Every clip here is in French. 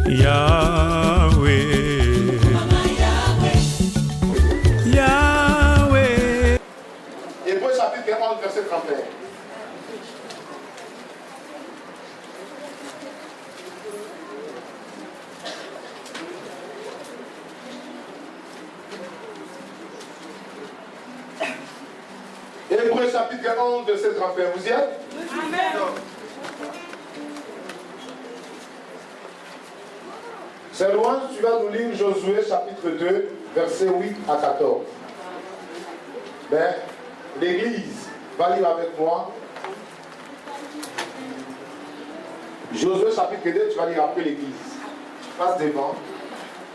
Yahweh, Yahweh. Hébreux chapitre 11, verset 31. Hébreux chapitre 11, verset 31. Vous y êtes? Amen. C'est loin, tu vas nous lire Josué chapitre 2, verset 8 à 14. Mais l'église va lire avec moi. Josué chapitre 2, tu vas lire après l'église. Tu passes devant,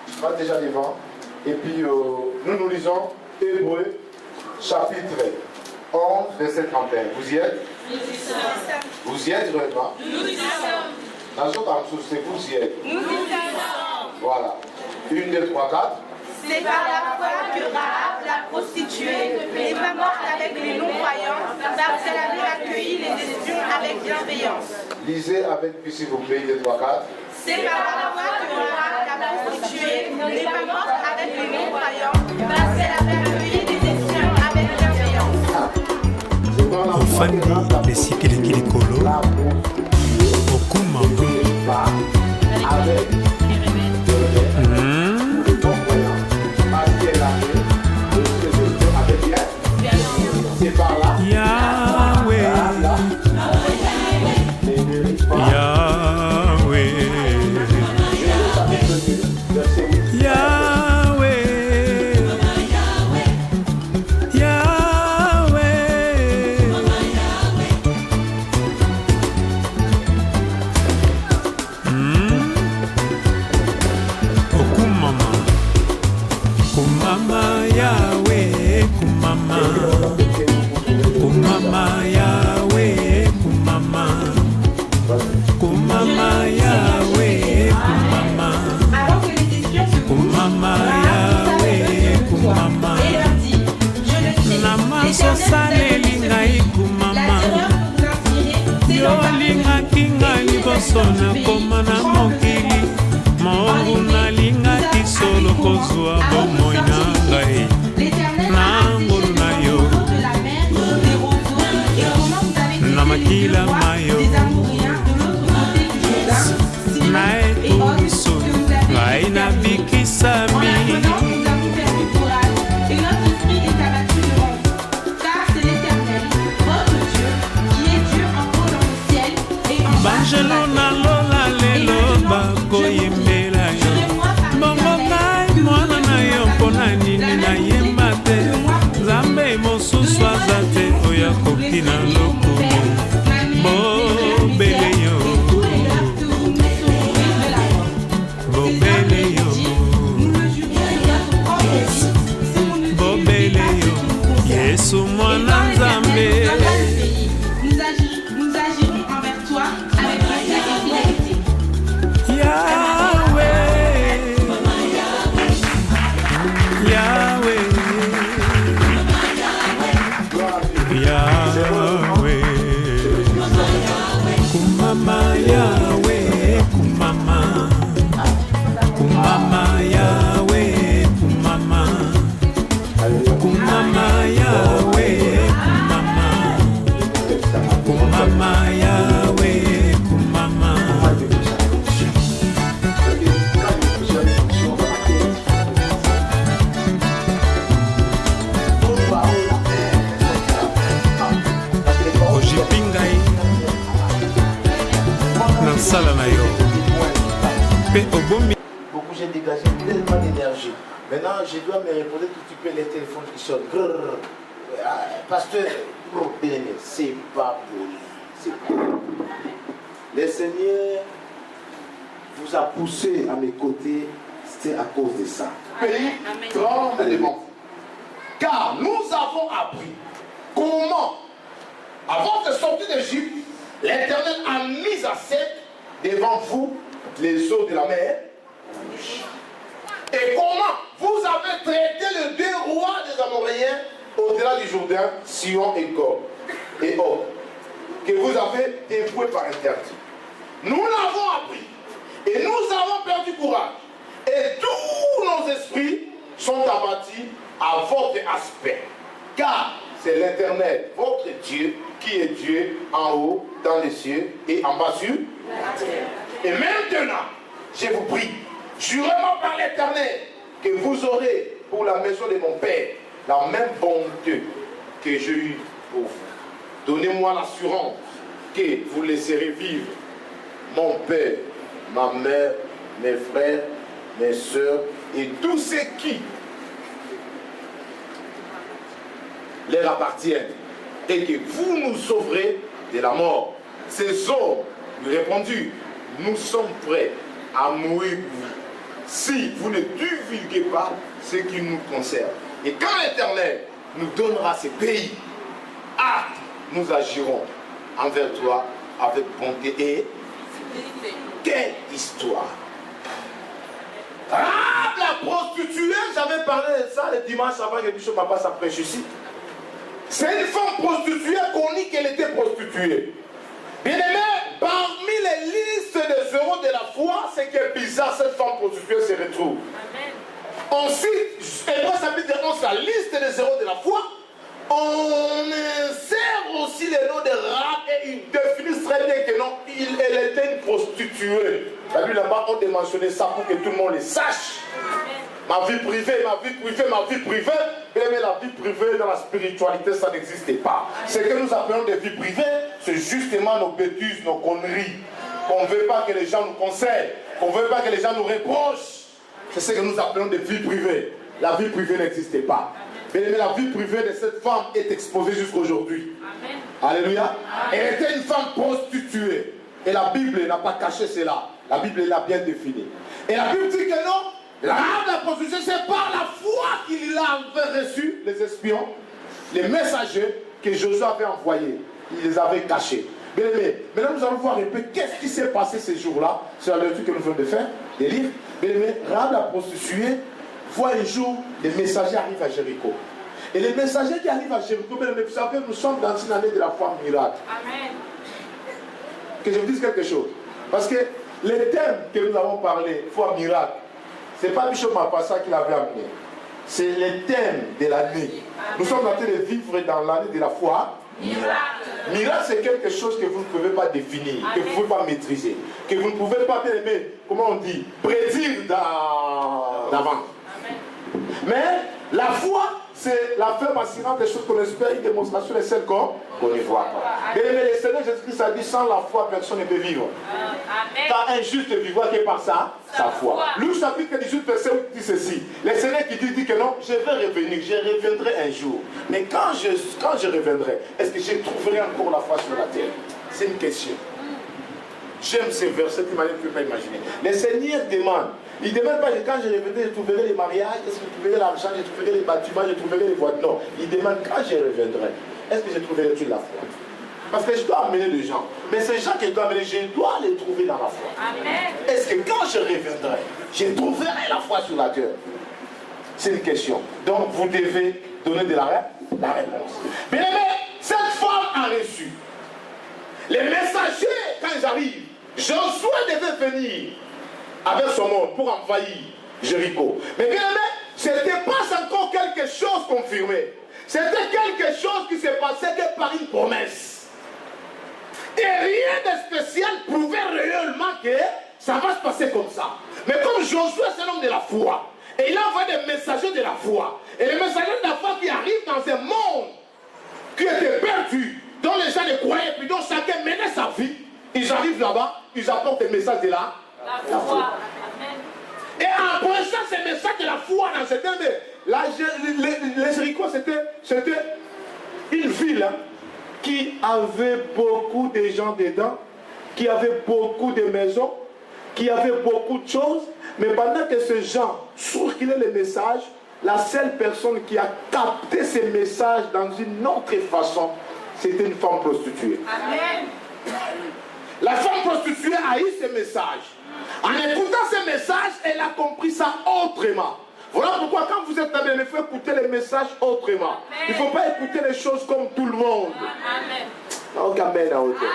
tu passes déjà devant. Et puis nous lisons Hébreux chapitre 11, verset 31. Vous y êtes? Vous y êtes vraiment? Nous y sommes. Dans votre âme, c'est vous y êtes. Nous y sommes. Voilà. 1, 2, 3, 4. C'est par la foi que Rahab, la prostituée, n'est pas morte avec les non-croyants, parce qu'elle avait accueilli les espions avec bienveillance. Lisez avec puis s'il vous plaît, 1, 2, 3, 4. C'est par la foi que Rahab, la prostituée, n'est pas morte avec les non-croyants, parce qu'elle avait accueilli les espions avec bienveillance. Ofandi lesikiliki likolo okuma Avec c'est par là. Yahweh, Yahweh, Yahweh, Yahweh. Okumama, kumama Yahweh, kumama. Kumama Yahweh, kumama. Kumama Yahweh, kumama. Avant que les espions se Kumama Yahweh, kumama. et leur dit, je le sais, Namaso saleli ngai kumama. Yo lingaki ngai liboso nakoma na mokili. Mongu nalingaki solo kozwa bomoi na ngai. Na ngolu na yo. Na makila mayo. Na etuso ngai nabikisami. Banjelo na lola lelo bakoyembela yo. Bongo ngai mwana na yo mpona nini nayemba te. Nzambe mosusu aza te oyo akoki na lokumu. Bobele yo, bobele yo, bobele yo, Yesu mwana Nzambe. Nous agirons envers toi avec respect et fidélité. Yahweh, Yahweh, Yahweh, kumama Yahweh, kumama, kumama Yahweh, kumama, kumama Yahweh, kumama, kumama Yahweh, kumama. Ojipingai na sala na yo pe obomi. Beaucoup j'ai dégagé tellement d'énergie. Maintenant je dois me répondre tout petit peu les téléphones qui sonnent. Grrr. Pasteur, bien-aimé, c'est pas poli. C'est pas poli. Le Seigneur vous a poussé à mes côtés, c'est à cause de ça. Pays tremble devant vous. Car nous avons appris comment, avant de sortir d'Égypte, l'Éternel a mis à sec devant vous les eaux de la mer. Et comment vous avez traité les deux rois des Amoréens au-delà du Jourdain, Sion et Og, que vous avez dévoués par interdit. Nous l'avons appris. Et nous avons perdu en haut, dans les cieux, et en bas sur la terre. Et maintenant, je vous prie, jurez-moi par l'Éternel, que vous aurez pour la maison de mon Père la même bonté que j'ai eue pour vous. Donnez-moi l'assurance que vous laisserez vivre mon père, ma mère, mes frères, mes soeurs et tous ceux qui leur appartiennent, et que vous nous sauverez de la mort. Ces hommes lui répondirent, nous sommes prêts à mourir pour vous, si vous ne divulguez pas ce qui nous concerne. Et quand l'Éternel nous donnera ces pays, nous agirons envers toi avec bonté et fidélité. Quelle histoire! La prostituée, j'avais parlé de ça le dimanche avant que Bishop Papa s'apprêche ici. C'est une femme prostituée qu'on dit qu'elle était prostituée. Bien aimé, parmi les listes des héros de la foi, c'est que bizarre, cette femme prostituée se retrouve. On cite, Hébreux chapitre 11, la liste des héros de la foi. On insère aussi le nom de Rahab et ils définissent très bien que non, elle était une prostituée. La Bible là-bas, on a mentionné ça pour que tout le monde le sache. Ma vie privée, ma vie privée, ma vie privée. Mais la vie privée dans la spiritualité, ça n'existe pas. Ce que nous appelons des vies privées, c'est justement nos bêtises, nos conneries. Qu'on ne veut pas que les gens nous conseillent, qu'on ne veut pas que les gens nous reprochent. C'est ce que nous appelons des vies privées. La vie privée n'existe pas. Mais la vie privée de cette femme est exposée jusqu'aujourd'hui. Alléluia. Elle était une femme prostituée. Et la Bible n'a pas caché cela. La Bible l'a bien défini. Et la Bible dit que non, la prostituée, c'est par la foi qu'il avait reçu les espions, les messagers que Josué avait envoyés. Il les avait cachés. Bien aimé, maintenant nous allons voir un peu qu'est-ce qui s'est passé ces jours-là. C'est la lecture que nous venons de faire, de lire. Bien aimé, Rahab la prostituée voit un jour, les messagers arrivent à Jéricho. Et les messagers qui arrivent à Jéricho, bien aimé, vous savez, nous sommes dans une année de la foi miracle. Amen. Que je vous dise quelque chose. Parce que les thèmes que nous avons parlé, foi miracle, ce n'est pas Bishop Mapassa qui l'avait amené. C'est les thèmes de l'année. Nous sommes en train de vivre dans l'année de la foi miracle. Miracle, c'est quelque chose que vous ne pouvez pas définir, que vous ne pouvez pas maîtriser, que vous ne pouvez pas, bien aimé, comment on dit, prédire d'avant. Mais la foi, c'est la ferme assurance des choses qu'on espère, une démonstration de celles qu'on ne voit pas. Bien aimé, le Seigneur Jésus-Christ a dit, sans la foi, personne ne peut vivre. Car un juste vivra que par sa foi. Luc chapitre 18, verset 8 dit ceci. Le Seigneur qui dit que non, je vais revenir, je reviendrai un jour. Mais quand je reviendrai, est-ce que je trouverai encore la foi sur la terre? C'est une question. J'aime ces versets que je ne peux pas imaginer. Le Seigneur demande. Il ne demande pas quand je reviendrai, je trouverai les mariages, est-ce que je trouverai l'argent, je trouverai les bâtiments, je trouverai les voitures. Non, il demande quand je reviendrai, est-ce que je trouverai toute la foi? Parce que je dois amener les gens. Mais ces gens que je dois amener, je dois les trouver dans la foi. Est-ce que quand je reviendrai, je trouverai la foi sur la terre? C'est une question. Donc vous devez donner de la réponse. Bien aimé, cette femme a reçu. Les messagers, quand ils arrivent, Josué devait venir avec son monde pour envahir Jéricho. Mais bien aimé, ce n'était pas encore quelque chose confirmé. C'était quelque chose qui s'est passé que par une promesse. Et rien de spécial prouvait réellement que ça va se passer comme ça. Mais comme Josué, c'est l'homme de la foi, et il a envoyé des messagers de la foi. Et les messagers de la foi qui arrivent dans un monde qui était perdu, dont les gens ne croyaient, puis dont chacun menait sa vie, ils arrivent là-bas, ils apportent des messages de la foi. Amen. Et après ça, ces messages de la foi dans cette année, les Jéricho, c'était une ville qui avait beaucoup de gens dedans, qui avait beaucoup de maisons, qui avait beaucoup de choses, mais pendant que ces gens circulaient les messages, la seule personne qui a capté ces messages dans une autre façon, c'était une femme prostituée. Amen. La femme prostituée a eu ces messages. En écoutant ces messages, elle a compris ça autrement. Voilà pourquoi quand vous êtes amené, il faut écouter les messages autrement. Amen. Il ne faut pas écouter les choses comme tout le monde. Amen. Donc, amen à hauteur.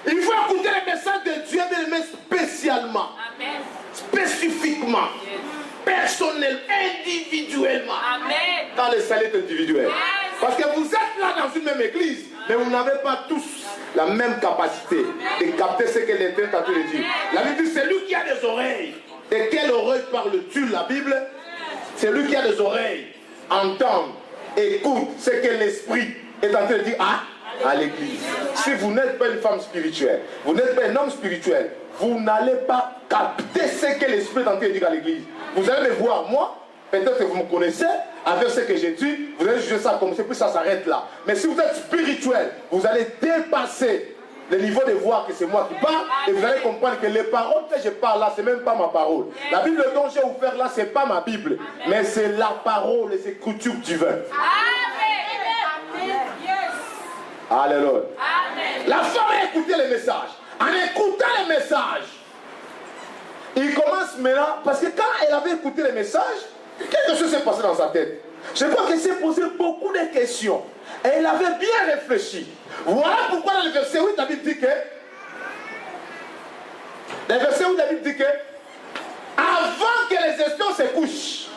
Il faut écouter les messages de Dieu, mais spécialement. Amen. Spécifiquement. Yes. Personnel, individuellement. Amen. Dans les salles individuelles. Yes. Parce que vous êtes là dans une même église, mais vous n'avez pas tous la même capacité de capter ce que l'Éternel est en train de dire. La Bible dit, c'est lui qui a des oreilles. De quelle oreille parle-tu, la Bible? C'est lui qui a des oreilles. Entendre, écoute ce que l'Esprit est en train de dire à l'église. Si vous n'êtes pas une femme spirituelle, vous n'êtes pas un homme spirituel, vous n'allez pas capter ce que l'Esprit est en train de dire à l'église. Vous allez me voir, moi, peut-être que vous me connaissez, avec ce que j'ai dit, vous allez juger ça comme ça, puis ça s'arrête là. Mais si vous êtes spirituel, vous allez dépasser le niveau de voir que c'est moi qui parle, et vous allez comprendre que les paroles que je parle là, c'est même pas ma parole. La Bible dont j'ai ouvert là, c'est pas ma Bible, mais c'est la parole, les écritures divines. Amen. Alléluia. La femme a écouté les messages. En écoutant les messages, il commence maintenant, parce que quand elle avait écouté les messages, quelque chose s'est passé dans sa tête. Je crois qu'elle s'est posé beaucoup de questions. Et elle avait bien réfléchi. Voilà pourquoi dans le verset 8, David dit que, avant que les espions se couchent,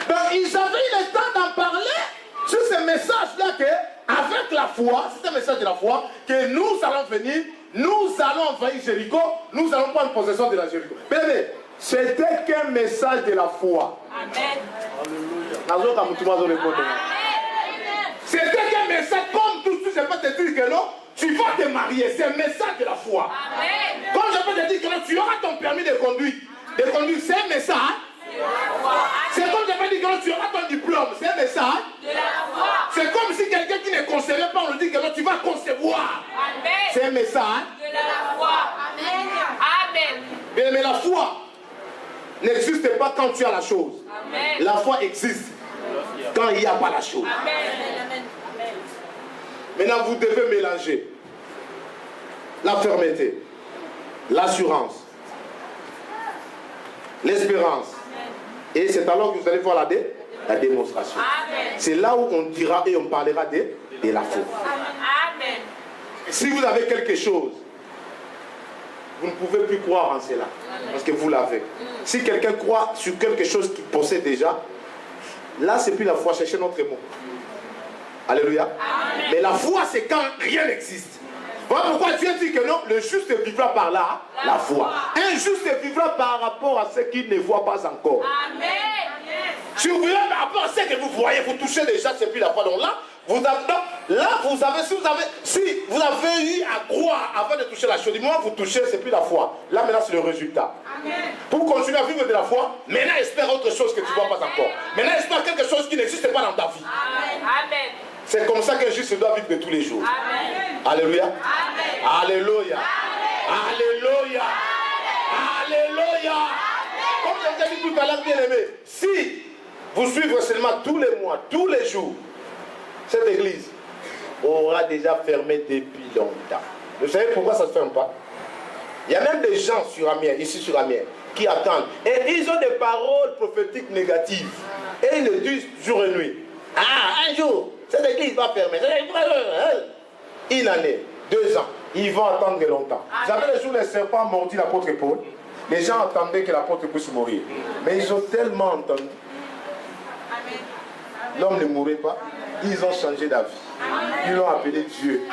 donc ils avaient eu le temps d'en parler sur ce message-là que, avec la foi, c'est un message de la foi, que nous allons venir, nous allons envahir Jéricho, nous allons prendre possession de la Jéricho. Bien, c'était qu'un message de la foi. Amen. C'était qu'un message, comme tout, je peux te dire que non, tu vas te marier, c'est un message de la foi. Amen. Comme je peux te dire que non, tu auras ton permis de conduire. De conduire, c'est un message. C'est comme je peux dire que non, tu auras ton diplôme, c'est un message. C'est comme si quelqu'un qui ne concevait pas, on lui dit que non, tu vas concevoir. C'est un message. De la foi. Amen. Amen. Bien, mais la foi n'existe pas quand tu as la chose. Amen. La foi existe quand il n'y a pas la chose. Amen. Maintenant, vous devez mélanger la fermeté, l'assurance, l'espérance. Et c'est alors que vous allez voir la démonstration. C'est là où on dira et on parlera de la foi. Amen. Si vous avez quelque chose, vous ne pouvez plus croire en cela. Parce que vous l'avez. Si quelqu'un croit sur quelque chose qu'il possède déjà, là c'est plus la foi, cherchez notre mot. Alléluia. Amen. Mais la foi c'est quand rien n'existe. Voilà pourquoi Dieu dit que non, le juste vivra par là, la foi. Un juste vivra par rapport à ce qu'il ne voit pas encore. Amen. Si vous vivez par rapport à ce que vous voyez, vous touchez déjà, c'est plus la foi. Donc là, si vous avez eu à croire avant de toucher la chose, du moment où vous touchez, c'est plus la foi. Là maintenant c'est le résultat. Amen. Pour continuer à vivre de la foi, maintenant espère autre chose que tu ne vois pas encore. Maintenant espère quelque chose qui n'existe pas dans ta vie. Amen. C'est comme ça qu'un juste doit vivre de tous les jours. Amen. Alléluia. Amen. Alléluia. Amen. Alléluia. Amen. Alléluia. Amen. Comme je vous ai dit tout à l'heure, bien aimé, si vous suivez seulement tous les mois, tous les jours, cette église aura déjà fermé depuis longtemps. Vous savez pourquoi ça ne se ferme pas? Il y a même des gens sur Amiens, ici sur Amiens, qui attendent. Et ils ont des paroles prophétiques négatives. Et ils le disent jour et nuit. Ah, un jour, cette église va fermer. Une année, 2 ans. Ils vont attendre longtemps. Vous savez, le jour où les serpents mordit l'apôtre Paul, les gens attendaient que l'apôtre puisse mourir. Mais ils ont tellement entendu. L'homme ne mourrait pas. Ils ont changé d'avis. Ils l'ont appelé Dieu.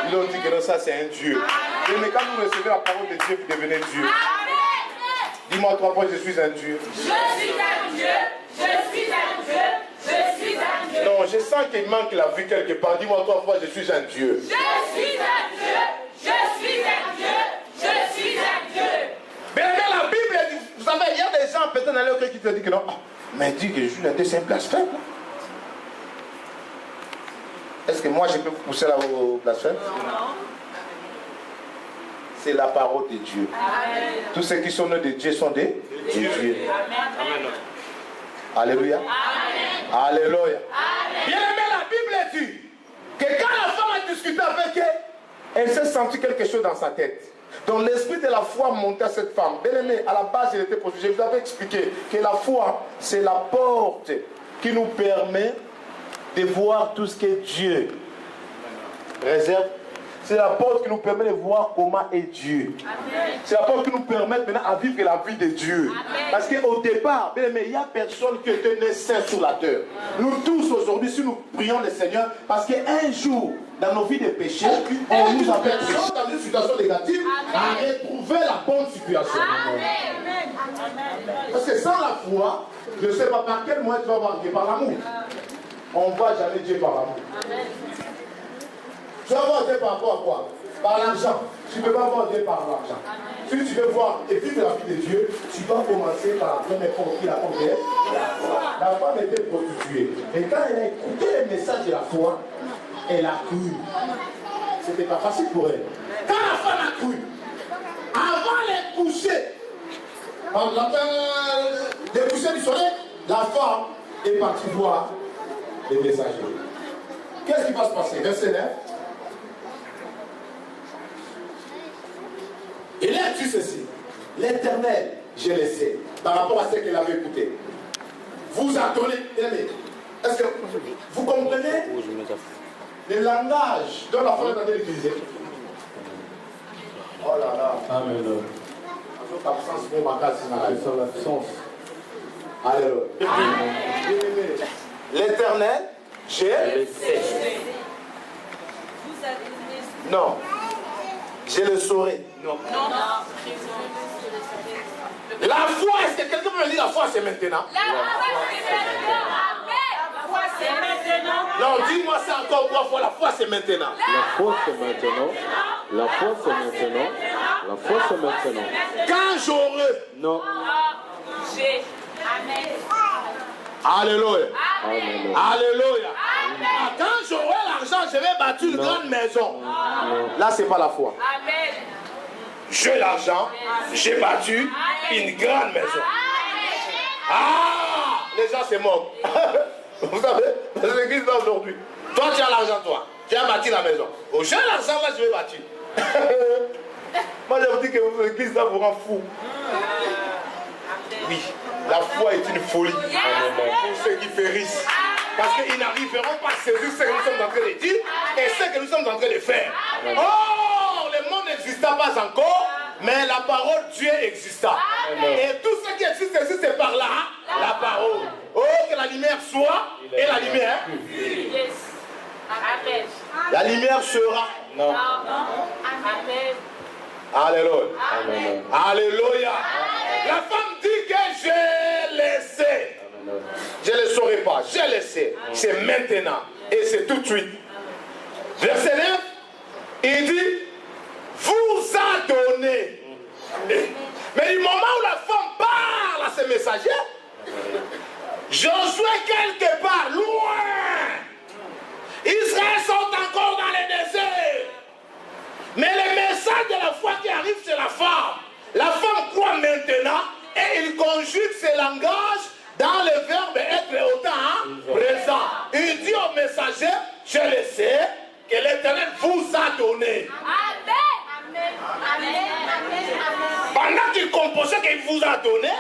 Ils ont dit que non, ça c'est un Dieu. Mais quand vous recevez la parole de Dieu, vous devenez Dieu. Dis-moi 3 fois, je suis un Dieu. Je suis un Dieu. Je suis un Dieu. Je suis un Dieu. Non, je sens qu'il manque la vie quelque part. Dis-moi 3 fois, je suis un Dieu. Je suis un Dieu. Je suis un Dieu. Je suis un Dieu. Mais la Bible dit, vous savez, il y a des gens peut-être dans leur cœur qui te disent que non. Mais dis que je suis un Dieu, c'est un blasphème. Est-ce que moi je peux vous pousser là au blasphème? Non. C'est la parole de Dieu. Amen. Tous ceux qui sont nés de Dieu sont des Dieu. Amen. Alléluia. Amen. Alléluia. Amen. Bien aimé, la Bible dit que quand la femme a discuté avec elle, elle s'est sentie quelque chose dans sa tête. Donc l'esprit de la foi montait à cette femme. Bien aimé, à la base elle était posée. Je vous avais expliqué que la foi, c'est la porte qui nous permet de voir tout ce que Dieu réserve. C'est la porte qui nous permet de voir comment est Dieu. C'est la porte qui nous permet maintenant à vivre la vie de Dieu. Amen. Parce qu'au départ, bien aimé, il n'y a personne qui était né saint sur la terre. Nous tous aujourd'hui, si nous prions le Seigneur, parce qu'un jour, dans nos vies de péché, on nous appelle dans une situation négative à retrouver la bonne situation. Parce que sans la foi, je ne sais pas par quel moyen tu vas voir Dieu, par l'amour. On ne voit jamais Dieu par l'amour. Tu vas voir Dieu par rapport à quoi? Par l'argent. Tu ne peux pas voir Dieu par l'argent. Si tu veux voir et vivre la vie de Dieu, tu dois commencer par la première fois qu'il a compris. La femme était prostituée. Et quand elle a écouté le message de la foi, elle a cru. C'était pas facile pour elle. Quand la femme a cru, avant les coucher, des couchers du soleil, la femme est partie voir les messagers. Qu'est-ce qui va se passer? Verset 9. Il a dit ceci. L'Éternel, je le sais, par rapport à ce qu'elle avait écouté. Vous attendez, est-ce que vous comprenez le langage dont la femme est en train d'utiliser? Oh là là. Amen. Notre absence pour ma case, C'est l'absence. Alléluia. L'Éternel, je le sais. Non. Je le saurai. Non. La foi, est-ce que quelqu'un peut me dire la foi c'est maintenant? Non, dis-moi ça encore 3 fois. La foi c'est maintenant. La foi c'est maintenant. La foi c'est maintenant. La foi c'est maintenant. Quand j'aurai. Non. Alléluia. Amen. Alléluia. Ah, quand j'aurai l'argent, je vais bâtir une grande maison. Là, c'est pas la foi. J'ai l'argent, j'ai battu une grande maison. Ah, les gens se moquent. Vous savez, dans l'église d'aujourd'hui, toi tu as l'argent, toi, tu as bâti la maison. Oh, j'ai l'argent, là je vais bâtir. Moi je vous dis que l'église là vous rend fou. Oui, la foi est une folie pour ceux qui périssent. Parce qu'ils n'arriveront pas à saisir ce que nous sommes en train de dire et ce que nous sommes en train de faire. Oh, le monde n'exista pas encore, mais la parole Dieu exista. Et tout ce qui existe ici, c'est par là, la parole. Oh, que la lumière soit et la lumière. La lumière sera. Non. Alléluia. Amen. Alléluia. La femme dit que je le sais. Je ne le saurai pas. Je le sais. C'est maintenant. Et c'est tout de suite. Verset 9. Il dit, vous a donné. Mais du moment où la femme parle à ses messagers, Josué quelque part, loin. Israël sont encore dans les déserts. Mais le message de la foi qui arrive, c'est la femme. La femme croit maintenant et il conjugue ses langages dans le verbe être autant présent. Il dit au messager, je le sais, que l'Éternel vous a donné. Pendant qu'il composait qu'il vous a donné,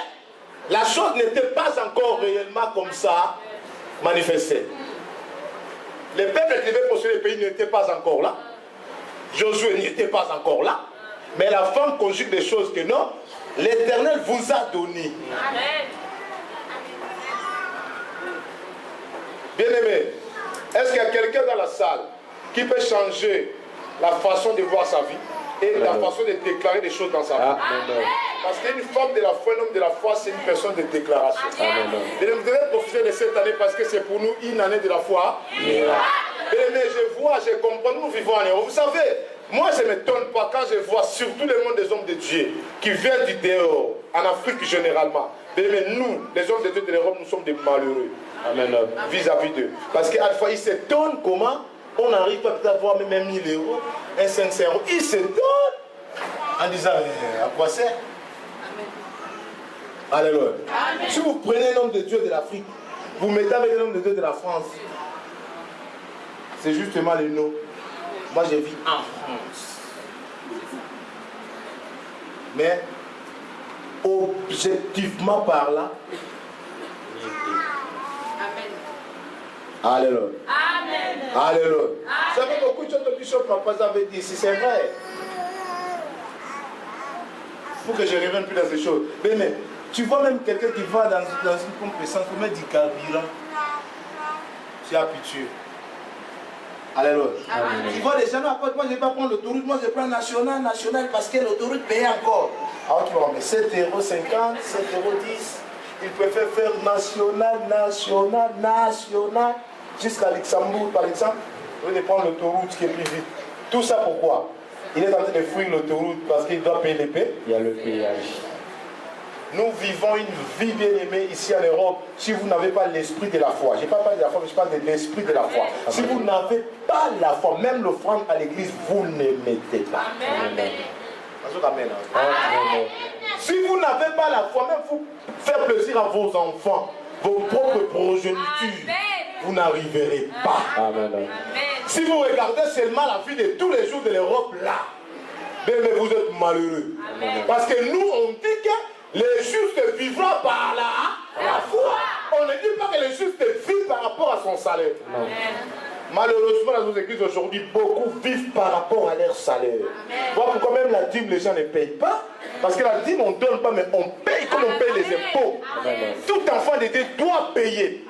la chose n'était pas encore réellement comme ça manifestée. Les peuples qui devaient posséder le pays n'étaient pas encore là. Josué n'était pas encore là. Mais la femme conjugue des choses que non, l'Éternel vous a donné. Bien-aimé, est-ce qu'il y a quelqu'un dans la salle qui peut changer la façon de voir sa vie et la façon de déclarer des choses dans sa vie? Parce qu'une femme de la foi, un homme de la foi, c'est une personne de déclaration. Et vous devez profiter de cette année parce que c'est pour nous une année de la foi. Mais je vois, je comprends, nous vivons en Europe. Vous savez, moi je ne m'étonne pas quand je vois surtout le monde des hommes de Dieu qui viennent du dehors, en Afrique généralement. Mais nous, les hommes de Dieu de l'Europe, nous sommes des malheureux vis-à-vis d'eux. Parce qu'à la fois, ils s'étonnent comment on n'arrive pas à avoir même 1000 euros, un 500 euros. Ils s'étonnent en disant à quoi sert? Alléluia. Si vous prenez un homme de Dieu de l'Afrique, vous mettez avec un homme de Dieu de la France, c'est justement le nom. Moi je vis en France. Mais objectivement par là, Alléluia. Alléluia. Vous savez, beaucoup de choses que Bishop m'a pas avait dit, si c'est vrai. Il faut que je ne revienne plus dans ces choses. Mais tu vois même quelqu'un qui va dans une pompe essence pour mettre du carburant. Tu es habitué. Alléluia. Tu vois, les gens, moi je ne vais pas prendre l'autoroute, moi je prends national parce que l'autoroute paye encore. Alors tu vas mettre 7,50 €, 7,10 €. Ils préfèrent faire national, jusqu'à Luxembourg par exemple. Au lieu de prendre l'autoroute qui est plus vite. Tout ça pourquoi? Il est en train de fuir l'autoroute parce qu'il doit payer l'épée. Il y a le péage. Nous vivons une vie bien aimée ici en Europe. Si vous n'avez pas l'esprit de la foi, je ne parle pas de la foi, mais je parle de l'esprit de la foi. Si vous n'avez pas la foi, même l'offrande à l'église, vous ne mettez pas. Amen. Amen. Si vous n'avez pas la foi, même vous faire plaisir à vos enfants, vos propres progénitures, vous n'arriverez pas. Amen. Si vous regardez seulement la vie de tous les jours de l'Europe, là, mais vous êtes malheureux. Amen. Parce que nous, on dit que les justes vivront par la foi. On ne dit pas que les justes vivent par rapport à son salaire. Non. Malheureusement, dans nos églises aujourd'hui, beaucoup vivent par rapport à leur salaire. Voilà pourquoi même la dîme, les gens ne payent pas. Parce que la dîme, on ne donne pas, mais on paye comme on paye les impôts. Amen. Tout enfant de Dieu doit payer.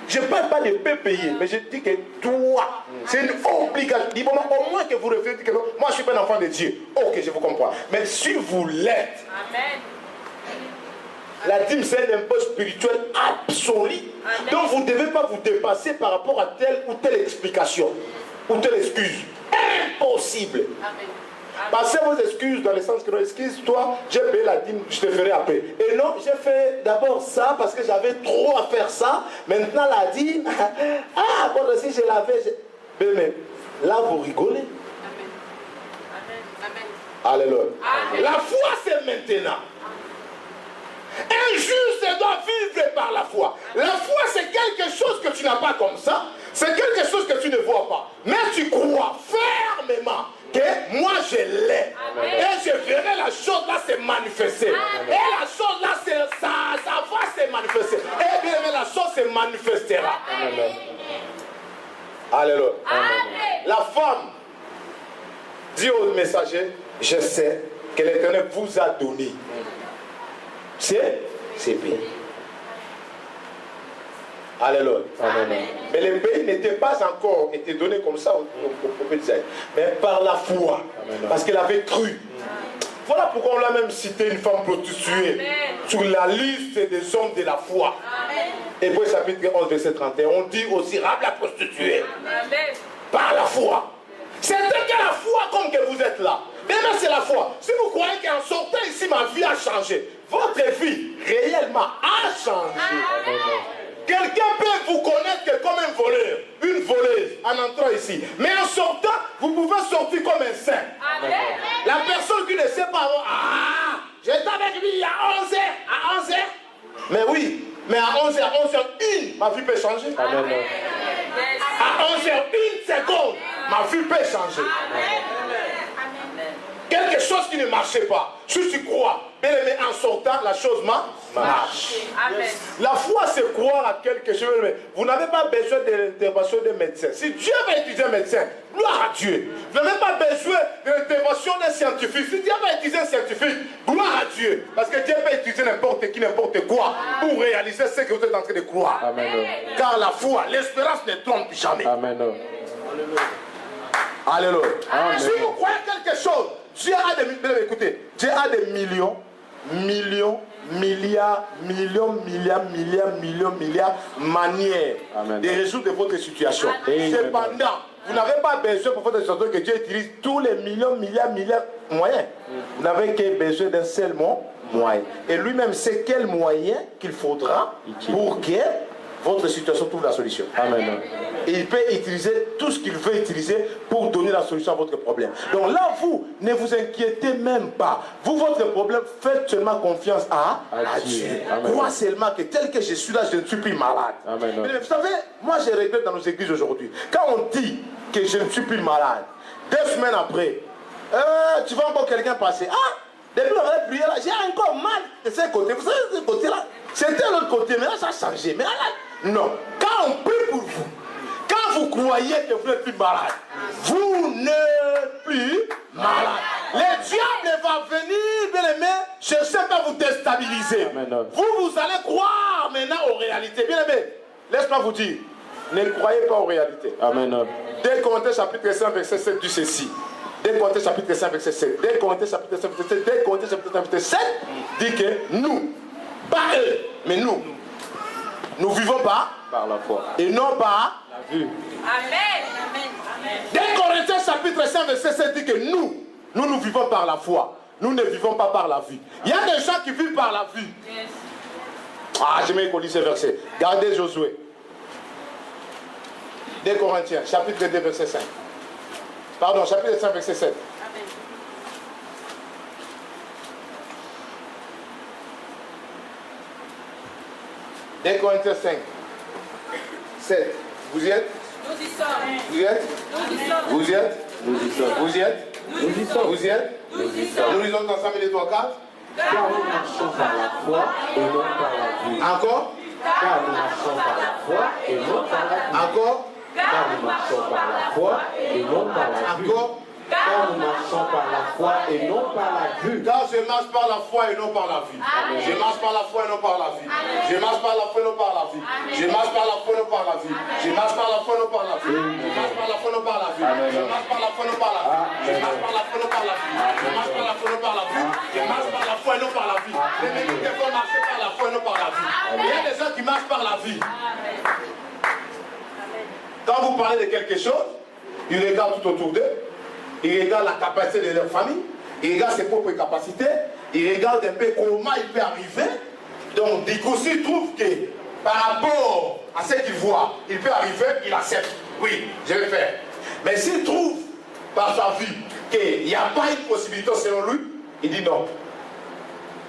Je ne parle pas de payer, mais je dis que toi, c'est une obligation. Dis bon, au moins que vous reflétez que non, moi je ne suis pas un enfant de Dieu. Ok, je vous comprends. Mais si vous l'êtes, la dîme, c'est un impôt spirituel absolu. Amen. Donc vous ne devez pas vous dépasser par rapport à telle ou telle explication ou telle excuse. Impossible. Amen. Passez vos excuses dans le sens que non, excuse-toi, j'ai payé la dîme, je te ferai après. Et non, j'ai fait d'abord ça parce que j'avais trop à faire ça. Maintenant la dîme, bon, si je l'avais. Mais là vous rigolez. Amen. Alléluia. La foi c'est maintenant. Un juste doit vivre par la foi. La foi, c'est quelque chose que tu n'as pas comme ça. C'est quelque chose que tu ne vois pas. Mais tu crois fermement que moi je l'ai. Et je verrai la chose là se manifester. Amen. Et la chose là, ça va se manifester. Et bien la chose se manifestera. Amen. Alléluia. La femme dit au messager, je sais que l'Éternel vous a donné. C'est bien. Alléluia. Mais le pays n'était pas encore été donné comme ça au prophète Isaïe, mais par la foi. Amen. Parce qu'elle avait cru. Voilà pourquoi on l'a même cité une femme prostituée sur la liste des hommes de la foi. Hébreux chapitre 11, verset 31. On dit aussi Rahab la prostituée. Amen. Par la foi. C'est que la foi comme que vous êtes là. Mais c'est la foi. Si vous croyez qu'en sortant ici, ma vie a changé, votre vie réellement a changé. Quelqu'un peut vous connaître comme un voleur, une voleuse en entrant ici. Mais en sortant, vous pouvez sortir comme un saint. La personne qui ne sait pas, j'étais avec lui il y a 11 heures, à 11 heures. Mais oui, mais à 11 heures, 1, ma vie peut changer. À 11 heures, 1 seconde, ma vie peut changer. Quelque chose qui ne marchait pas. Si tu crois, bien aimé, en sortant, la chose marche. Amen. La foi, c'est croire à quelque chose. Vous n'avez pas besoin de l'intervention des médecins. Si Dieu va utiliser un médecin, gloire à Dieu. Vous n'avez pas besoin de l'intervention d'un scientifique. Si Dieu va utiliser un scientifique, gloire à Dieu. Parce que Dieu peut utiliser n'importe qui, n'importe quoi pour réaliser ce que vous êtes en train de croire. Amen. Car la foi, l'espérance ne trompe jamais. Amen. Alléluia. Amen. Si vous croyez quelque chose, Dieu a des millions, milliards manières de résoudre votre situation. Cependant, vous n'avez pas besoin pour votre situation que Dieu utilise tous les milliards moyens. Vous n'avez que besoin d'un seul moyen. Et lui-même sait quel moyen qu'il faudra pour que votre situation trouve la solution. Amen. Et il peut utiliser tout ce qu'il veut utiliser pour donner la solution à votre problème. Donc là, vous, ne vous inquiétez même pas. Vous, votre problème, faites seulement confiance à Dieu. Crois seulement que tel que je suis là, je ne suis plus malade. Amen. Mais vous savez, moi je regrette dans nos églises aujourd'hui. Quand on dit que je ne suis plus malade, 2 semaines après, tu vois encore quelqu'un passer. Depuis on avait prié là, j'ai encore mal de ce côté. Vous savez, de ce côté-là, c'était l'autre côté, mais là, ça a changé. Mais là, non. Quand on prie pour vous, quand vous croyez que vous n'êtes plus malade, vous n'êtes plus malade. Le diable va venir, bien aimé, chercher à vous déstabiliser. Amen. Vous allez croire maintenant aux réalités. Bien aimé, laisse-moi vous dire, Ne croyez pas aux réalités. Amen. 2 Corinthiens chapitre 5 verset 7 dit ceci. 2 Corinthiens chapitre 5 verset 7. 2 Corinthiens chapitre 5 verset 7. 2 Corinthiens chapitre 5 verset 7 dit que nous, pas eux, mais nous vivons par la foi. Et non par la vue. Amen. 2 Corinthiens chapitre 5 verset 7 dit que nous vivons par la foi. Nous ne vivons pas par la vue. Il y a des gens qui vivent par la vue. Yes. Ah, j'aimerais qu'on lise ce verset. Gardez Josué. 2 Corinthiens, chapitre 2, verset 5. Pardon, chapitre 5, verset 7. Amen. Deux Corinthiens 5, 7. Vous y êtes? Nous y sommes. Vous y êtes? Nous y sommes. Vous y êtes? Nous y sommes. Vous y êtes? Nous y sommes. Vous y êtes? Nous y sommes. Nous lisons ensemble les 3, 4. Car nous marchons par la foi et non par la vue. Encore? Car nous marchons par la foi et non par la vue. Encore? Car nous marchons par la foi et non par la vue. Encore? Car nous marchons par la foi et non par la vue. Car je marche par la foi et non par la vue. Je marche par la foi et non par la vue. Je marche par la foi et non par la vue. Je marche par la foi et non par la vue. Je marche par la foi et non par la vue. Je marche par la foi et non par la vue. Je marche par la foi et non par la vue. Je marche par la foi et non par la vue. Je marche par la foi et non par la vue. Je marche par la foi et non par la vue. Les médecins qui vont marcher par la foi et non par la vue. Il y a des gens qui marchent par la vie. Quand vous parlez de quelque chose, ils regardent tout autour d'eux. Ils regardent la capacité de leur famille, ils regardent ses propres capacités, ils regardent un peu comment il peut arriver. Donc, du coup, s'ils trouvent que par rapport à ce qu'ils voient, il peut arriver, il accepte. Oui, je vais faire. Mais s'il trouve par sa vie qu'il n'y a pas une possibilité selon lui, il dit non.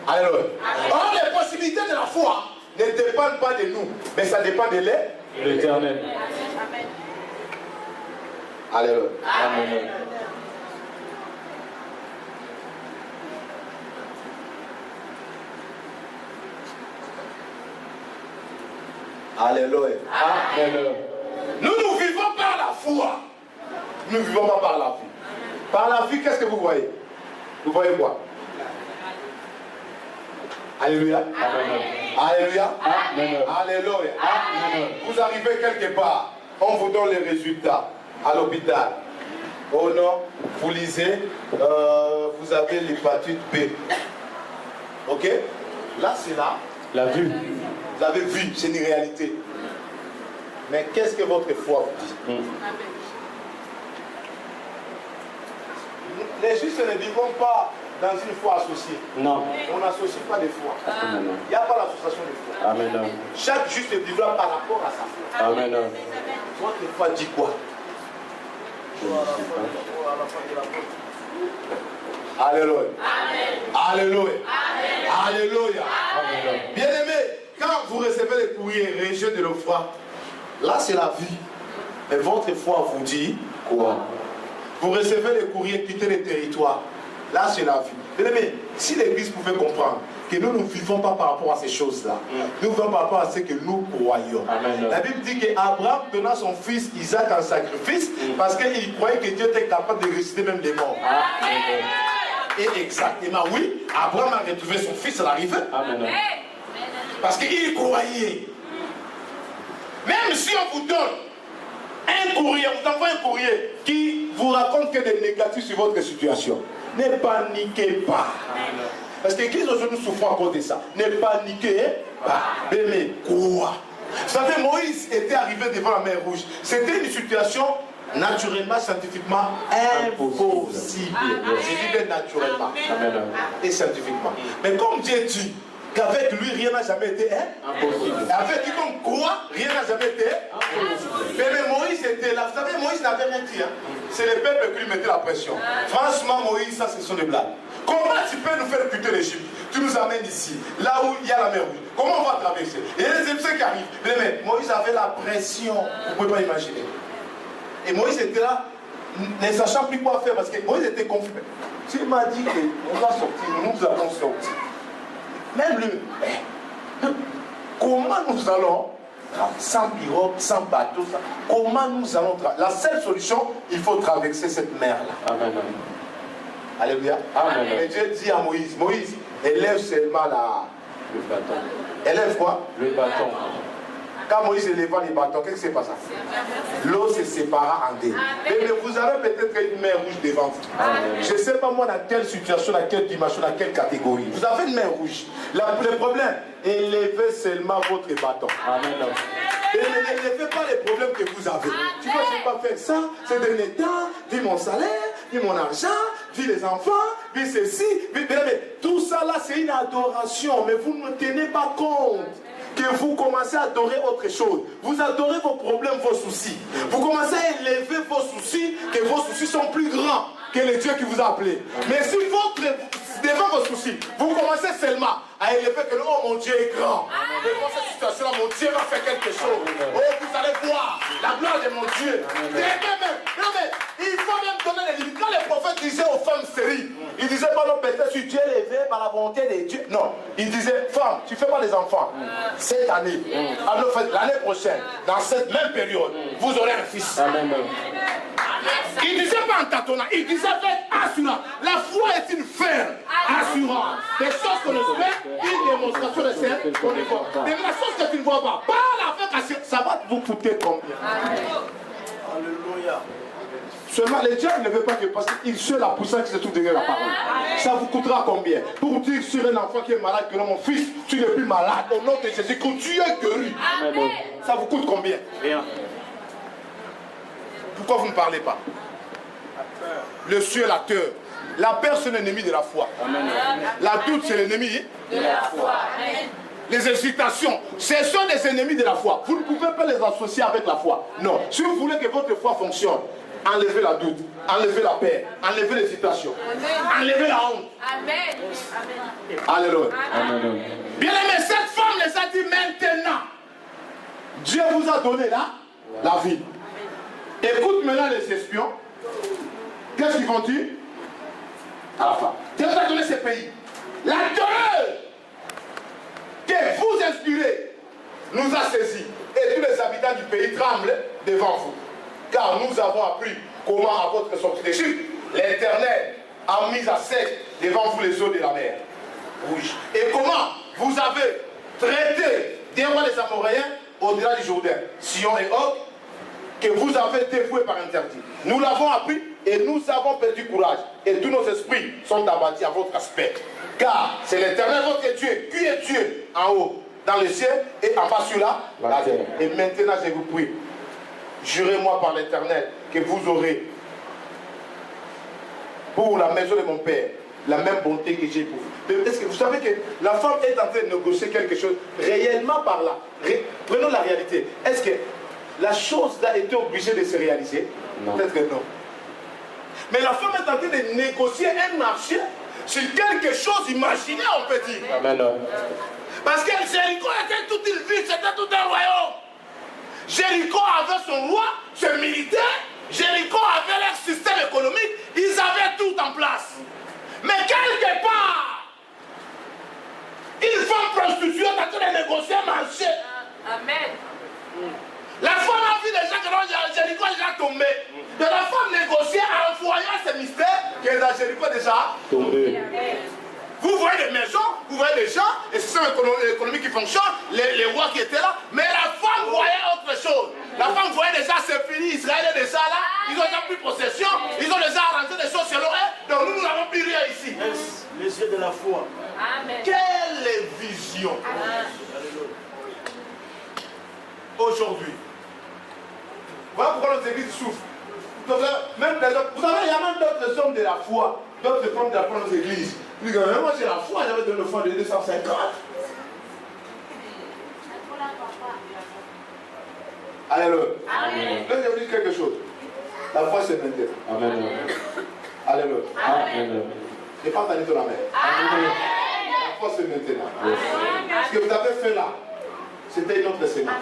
Alléluia. Or, les possibilités de la foi ne dépendent pas de nous, mais ça dépend de l'Éternel. Amen. Alléluia. Amen. Alléluia. Amen. Nous vivons par la foi. Nous ne vivons pas par la vie. Par la vie, qu'est-ce que vous voyez? Vous voyez quoi? Alléluia. Amen. Alléluia. Amen. Alléluia. Amen. Vous arrivez quelque part, on vous donne les résultats à l'hôpital. Oh non, vous lisez, vous avez l'hépatite B. Ok? Là, c'est là. La vue. Vous avez vu, c'est une réalité. Mais qu'est-ce que votre foi vous dit? Les justes ne vivons pas dans une foi associée. Non. On n'associe pas de foi. Amen. Il n'y a pas l'association de foi. Amen. Chaque juste vivra par rapport à sa foi. Amen. Votre foi dit quoi? Alléluia. Alléluia. Alléluia. Bien-aimé, quand vous recevez les courriers régions de l'Ofra, là c'est la vie. Mais votre foi vous dit quoi? Vous recevez les courriers quitter les territoires, là c'est la vie. Bien-aimé, si l'Église pouvait comprendre que nous ne vivons pas par rapport à ces choses-là, nous vivons par rapport à ce que nous croyons. Amen. La Bible dit qu'Abraham donna son fils Isaac en sacrifice parce qu'il croyait que Dieu était capable de ressusciter même les morts. Amen. Et exactement, oui, Abraham a retrouvé son fils à l'arrivée. Amen. Parce qu'il croyait. Même si on vous donne un courrier, on vous envoie un courrier qui vous raconte que des négatifs sur votre situation, ne paniquez pas. Parce que l'Église aujourd'hui souffre encore de ça. Ne paniquez pas. Mais quoi? Vous savez, Moïse était arrivé devant la mer Rouge. C'était une situation naturellement, scientifiquement impossible. Je dis bien naturellement et scientifiquement. Mais comme Dieu dit qu'avec lui, rien n'a jamais été impossible. Avec lui, comme quoi, rien n'a jamais été impossible. Mais Moïse était là. Vous savez, Moïse n'avait rien dit. C'est le peuple qui lui mettait la pression. Franchement, Moïse, ça, ce sont des blagues. Comment tu peux nous faire quitter l'Égypte? Tu nous amènes ici, là où il y a la mer Rouge. Comment on va traverser? Et les Égyptiens qui arrivent. Mais Moïse avait la pression. Vous ne pouvez pas imaginer. Et Moïse était là, ne sachant plus quoi faire, parce que Moïse était confus. Tu m'as dit qu'on va sortir, nous allons sortir. Même lui, comment nous allons, sans pirogue, sans bateau, comment nous allons traverser? La seule solution, il faut traverser cette mer-là. Amen. Alléluia. Amen. Et Dieu dit à Moïse, Moïse, élève seulement la... Le bâton. Élève quoi? Le bâton. Quand Moïse éleva les bâtons, qu'est-ce qui s'est passé? L'eau se sépara en deux. Mais vous avez peut-être une mer rouge devant vous. Je ne sais pas moi dans quelle situation, dans quelle dimension, dans quelle catégorie. Vous avez une mer rouge. Le problème, élevez seulement votre bâton. Amen. Et ne faites pas les problèmes que vous avez. Tu vois, je ne vais pas faire ça, ces derniers temps, vu mon salaire, vu mon argent, vu les enfants, vu ceci, vu... Mais tout ça là, c'est une adoration, mais vous ne tenez pas compte que vous commencez à adorer autre chose. Vous adorez vos problèmes, vos soucis. Vous commencez à élever vos soucis, que vos soucis sont plus grands que le Dieu qui vous a appelé. Mais si devant vos soucis, vous commencez seulement à élever que oh mon Dieu est grand. Devant cette situation-là, mon Dieu va faire quelque chose. Oh, vous allez voir la gloire de mon Dieu. Non mais, il faut même donner les limites. Quand les prophètes disaient aux femmes stériles, ils disaient pas non, peut-être si Dieu est élevé par la volonté de Dieu. Non, ils disaient, femme, tu fais pas les enfants. Cette année, alors l'année prochaine, dans cette même période, vous aurez un fils. Amen. Il ne disait pas en tâtonnant, il disait avec assurance. La foi est une ferme assurance. Des choses qu'on espère, une démonstration de celles qu'on ne voit. Mais la chose que tu ne vois pas, la avec assurance, ça va vous coûter combien? Alléluia. Seulement, le diable ne veut pas que, parce qu'il suit la poussière qui se trouve derrière la parole. Ça vous coûtera combien? Pour dire sur un enfant qui est malade, que non, mon fils, tu n'es plus malade. Au nom de Jésus, quand tu es guéri, ça vous coûte combien? Rien. Pourquoi vous ne parlez pas? Le ciel, la peur. La peur, c'est l'ennemi de la foi. Amen. La doute, c'est l'ennemi de la foi. Amen. Les hésitations, ce sont des ennemis de la foi. Vous ne pouvez pas les associer avec la foi. Non. Si vous voulez que votre foi fonctionne, enlevez la doute, enlevez la peur, enlevez l'hésitation, enlevez la honte. Amen. Alléluia. Amen. Bien aimé, cette femme les a dit maintenant. Dieu vous a donné la vie. Écoute maintenant les espions. Qu'est-ce qu'ils vont dire à la fin? Dieu vous a donné ce pays. La terreur que vous inspirez nous a saisis. Et tous les habitants du pays tremblent devant vous. Car nous avons appris comment à votre sortie d'Égypte, l'Éternel a mis à sec devant vous les eaux de la mer Rouge. Et comment vous avez traité des rois des Amoréens au-delà du Jourdain, Sion et Og, que vous avez dévoué par interdit. Nous l'avons appris et nous avons perdu courage. Et tous nos esprits sont abattus à votre aspect. Car c'est l'Éternel votre Dieu qui est Dieu en haut, dans le ciel et en bas sur la terre. Et maintenant je vous prie, jurez-moi par l'Éternel que vous aurez pour la maison de mon Père la même bonté que j'ai pour vous. Est-ce que vous savez que la femme est en train de négocier quelque chose réellement par là? Prenons la réalité. Est-ce que la chose a été obligée de se réaliser? Peut-être que non. Mais la femme est en train de négocier un marché sur quelque chose imaginé, on peut dire. Amen. Parce que Jéricho était toute une ville, c'était tout un royaume. Jéricho avait son roi, ses militaires, Jéricho avait leur système économique, ils avaient tout en place. Mais quelque part, une femme prostituée est en train de négocier un marché. Amen. La femme a vu déjà que Jéricho est déjà tombé. De la femme négocier en voyant ces mystères que la Jéricho est déjà tombé. Vous voyez les maisons, vous voyez les gens, et c'est l'économie qui fonctionne, les rois qui étaient là, mais la femme voyait autre chose. La femme voyait déjà, c'est fini, Israël est déjà là, ils ont déjà pris possession, ils ont déjà arrangé des choses selon eux, donc nous n'avons plus rien ici. Les yeux de la foi. Amen. Quelle vision. Aujourd'hui. Voilà pourquoi nos églises souffrent. Même vous savez, il y a même d'autres hommes de la foi, d'autres femmes de la foi dans nos églises. Ils disent, moi j'ai la foi, j'avais donné le fonds de 250. Alléluia. Amen. Là, je vais vous dire quelque chose. La foi, c'est maintenant. Amen. Alléluia. Amen. Je n'ai pas entendu ton amen. Amen. La foi, c'est maintenant. Amen. Ce que vous avez fait là, c'était une autre sémence.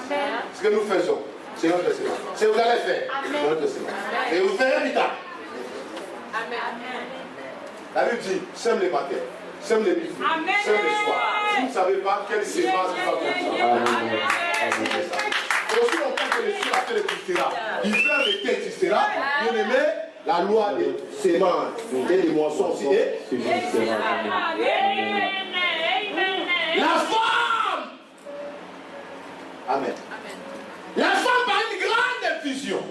Ce que nous faisons, c'est une autre sémence. Ce que vous allez faire, c'est une autre sémence. Et vous verrez plus tard. Amen. La Bible dit, sème les matins, sème les midi, sème les soirs. Vous ne savez pas quelle sémence qui va prendre. Aussi longtemps que le ciel a fait existera, l'hiver l'été existera, bien aimé, la loi des sémences et des moissons aussi est. La femme Amen. La femme a une grande vision.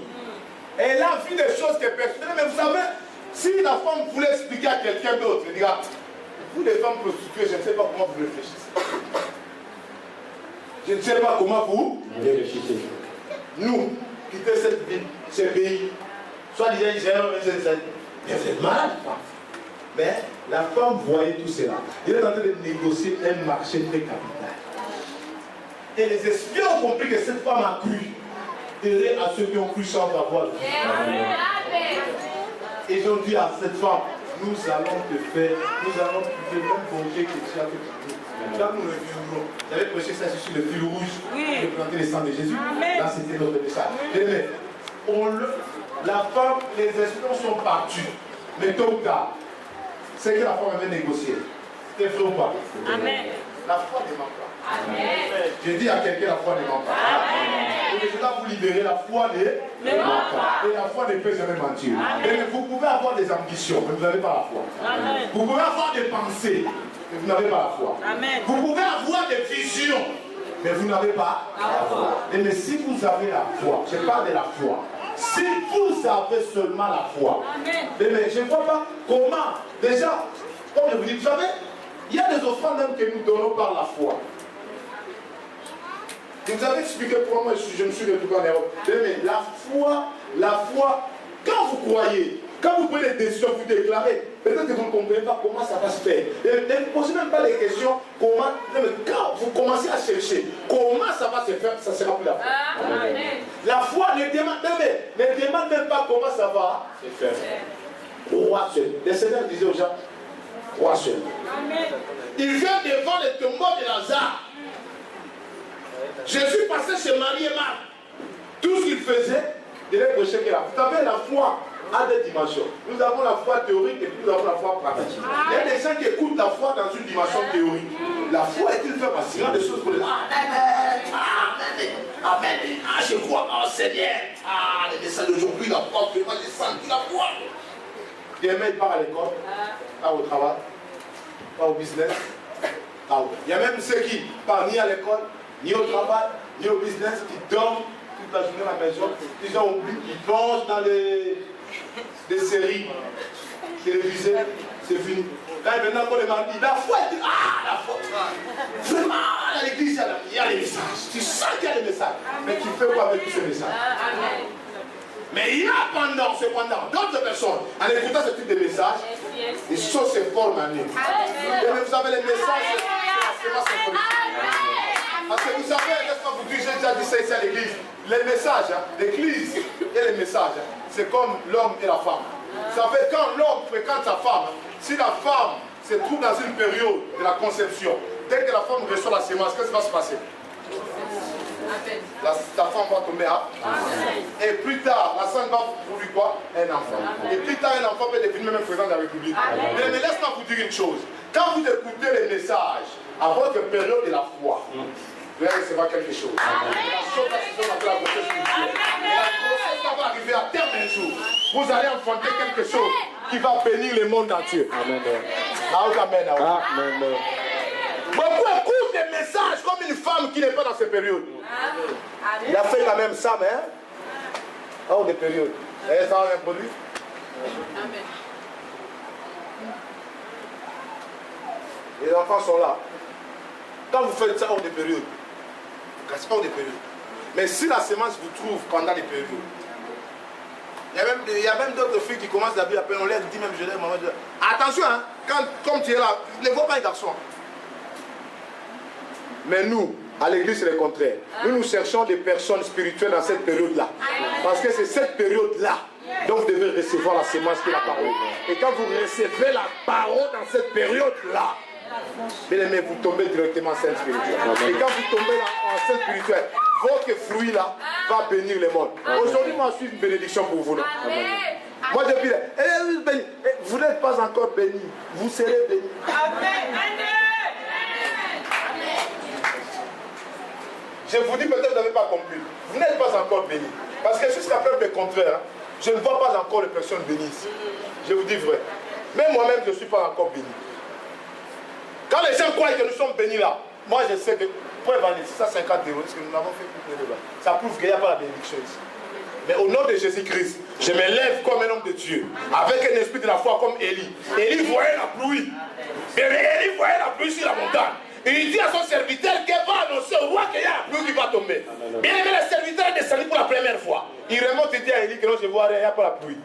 Elle a vu des choses que personne. Mais vous savez, si la femme voulait expliquer à quelqu'un d'autre, elle dira, vous les femmes prostituées, je ne sais pas comment vous réfléchissez. Je ne sais pas comment vous réfléchissez. Nous, quitter cette ville, ce pays, soit disant Israël, mais vous êtes malade, femme. Mais la femme voyait tout cela. Il est en train de négocier un marché très capital. Et les espions ont compris que cette femme a cru. Et à ceux qui ont cru sans avoir. Et ils ont dit à cette femme, nous allons te faire, nous allons te faire même manger que tu as fait pour nous. Là, nous le vivrons. J'avais prêché ça sur le fil rouge, de planter le sang de Jésus. Là, c'était notre message. La femme, les espions sont partis. Mais tôt ou tard, c'est que la femme avait négocié. C'était vrai ou pas? Amen. La foi ne ment pas. Amen. Je dis à quelqu'un, la foi ne ment pas. Amen. Et je dois vous libérer, la foi ne ment pas. Et la foi ne peut jamais mentir. Mais vous pouvez avoir des ambitions, mais vous n'avez pas la foi. Amen. Vous pouvez avoir des pensées, mais vous n'avez pas la foi. Amen. Vous pouvez avoir des visions, mais vous n'avez pas la foi. Mais si vous avez la foi, je parle de la foi. Si vous avez seulement la foi, mais je ne vois pas comment, déjà, comme je vous dis, vous savez, il y a des offrandes même que nous donnons par la foi. Et vous avez expliqué pourquoi moi je me suis retrouvé en Europe. Mais la foi, quand vous croyez, quand vous prenez des décisions, vous déclarez, peut-être que vous ne comprenez pas comment ça va se faire. Ne vous posez même pas les questions, comment, mais quand vous commencez à chercher, comment ça va se faire, ça sera plus la foi. La foi ne demande même pas comment ça va se faire. Roi seul. Le Seigneur disait aux gens, roi seul. Il vient devant le tombeau de Lazare. Jésus passait chez Marie et Marthe. Tout ce qu'il faisait, il est prêché que là. Vous savez, la foi a des dimensions. Nous avons la foi théorique et puis nous avons la foi pratique. Il y a des gens qui écoutent la foi dans une dimension théorique. La foi est une femme assurant des choses pour les Amen. Ah, je crois, oh Seigneur. Ah, les messages d'aujourd'hui, la foi, vraiment, j'ai senti la foi. Il part à l'école, pas au travail, pas au business. Il y a même ceux qui partent ni à l'école, ni au travail, ni au business, qui dorment toute la journée à la maison, ils ont oublié, ils plongent dans des séries télévisées, c'est fini. Là, maintenant, quand le mardi, la foi, la foi. Vraiment, à l'église, il y a les messages. Tu sens qu'il y a des messages. Mais tu fais quoi avec tous ces messages? Mais il y a cependant, d'autres personnes, en écoutant ce type de messages, les choses se forment en nous. Et vous savez, les messages, c'est la sémence symbolique. Parce que vous savez, n'est-ce pas, vous j'ai déjà dit ça ici à l'église, les messages, l'église et les messages, c'est comme l'homme et la femme. Vous savez, quand l'homme fréquente sa femme, si la femme se trouve dans une période de la conception, dès que la femme reçoit la sémence, qu'est-ce qui va se passer? La femme va tomber à. Et plus tard, la femme va produire quoi? Un enfant. Et plus tard, un enfant peut devenir même président de la République. Mais laisse-moi vous dire une chose. Quand vous écoutez les messages à votre période de la foi, vous allez recevoir quelque chose. La chose va se faire la grossesse spirituelle. La grossesse va arriver à terme un jour. Vous allez enfanter quelque chose qui va bénir le monde entier. Amen. Amen. Beaucoup écoutent des messages comme une femme qui n'est pas dans ces périodes. Il a fait quand même ça, mais hors des périodes. Et ça va un produit. Amen. Les enfants sont là. Quand vous faites ça hors des périodes, vous ne cassez pas hors des périodes. Mais si la semence vous trouve pendant les périodes, il y a même d'autres filles qui commencent la vie à peine, on leur dit même je l'aime, maman. Attention, hein, comme tu es là, ne vois pas un garçon. Mais nous, à l'église, c'est le contraire. Nous cherchons des personnes spirituelles dans cette période-là. Parce que c'est cette période-là dont vous devez recevoir la semence qui est la parole. Et quand vous recevez la parole dans cette période-là, bien aimé, vous tombez directement en scène spirituelle. Et quand vous tombez en scène spirituelle, votre fruit-là va bénir le monde. Aujourd'hui, moi, je suis une bénédiction pour vous. Non? Moi, je dis, vous n'êtes pas encore béni. Vous serez béni. Amen. Je vous dis, peut-être vous n'avez pas compris. Vous n'êtes pas encore béni. Parce que jusqu'à preuve le contraire, je ne vois pas encore les personnes bénies ici. Je vous dis vrai. Même moi-même, je ne suis pas encore béni. Quand les gens croient que nous sommes bénis là, moi je sais que pour vendre 650 €, est-ce que nous l'avons fait pour le débat? Ça prouve qu'il n'y a pas la bénédiction ici. Mais au nom de Jésus-Christ, je me lève comme un homme de Dieu, avec un esprit de la foi comme Élie. Élie voyait la pluie. Élie voyait la pluie sur la montagne. Et il dit à son serviteur qu'elle va annoncer au roi qu'il y a la pluie qui va tomber. Bien aimé, le serviteur est descendu pour la première fois. Il remonte et dit à Élie que non, je vois rien, il n'y a pas la pluie.